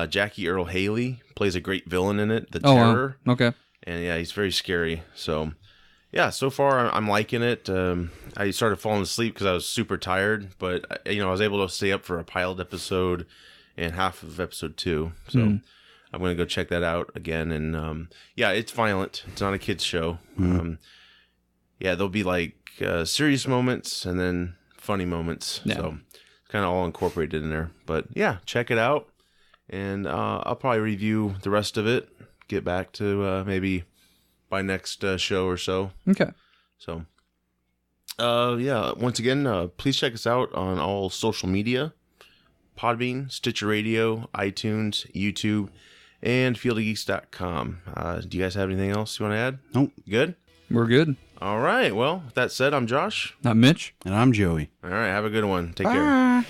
Jackie Earle Haley plays a great villain in it, the Terror. Wow. Okay. And yeah, he's very scary. So yeah, so far I'm liking it. I started falling asleep because I was super tired, but I was able to stay up for a pilot episode and half of episode 2. So I'm going to go check that out again. And yeah, it's violent. It's not a kid's show. Yeah, there'll be like serious moments and then funny moments. Yeah. So it's kind of all incorporated in there. But yeah, check it out. And I'll probably review the rest of it. Get back to maybe by next show or so. Okay. So, yeah, once again, please check us out on all social media. Podbean, Stitcher Radio, iTunes, YouTube, and fieldofgeeks.com. Do you guys have anything else you want to add? Nope. Good? We're good. All right. Well, with that said, I'm Josh. I'm Mitch. And I'm Joey. All right. Have a good one. Take care.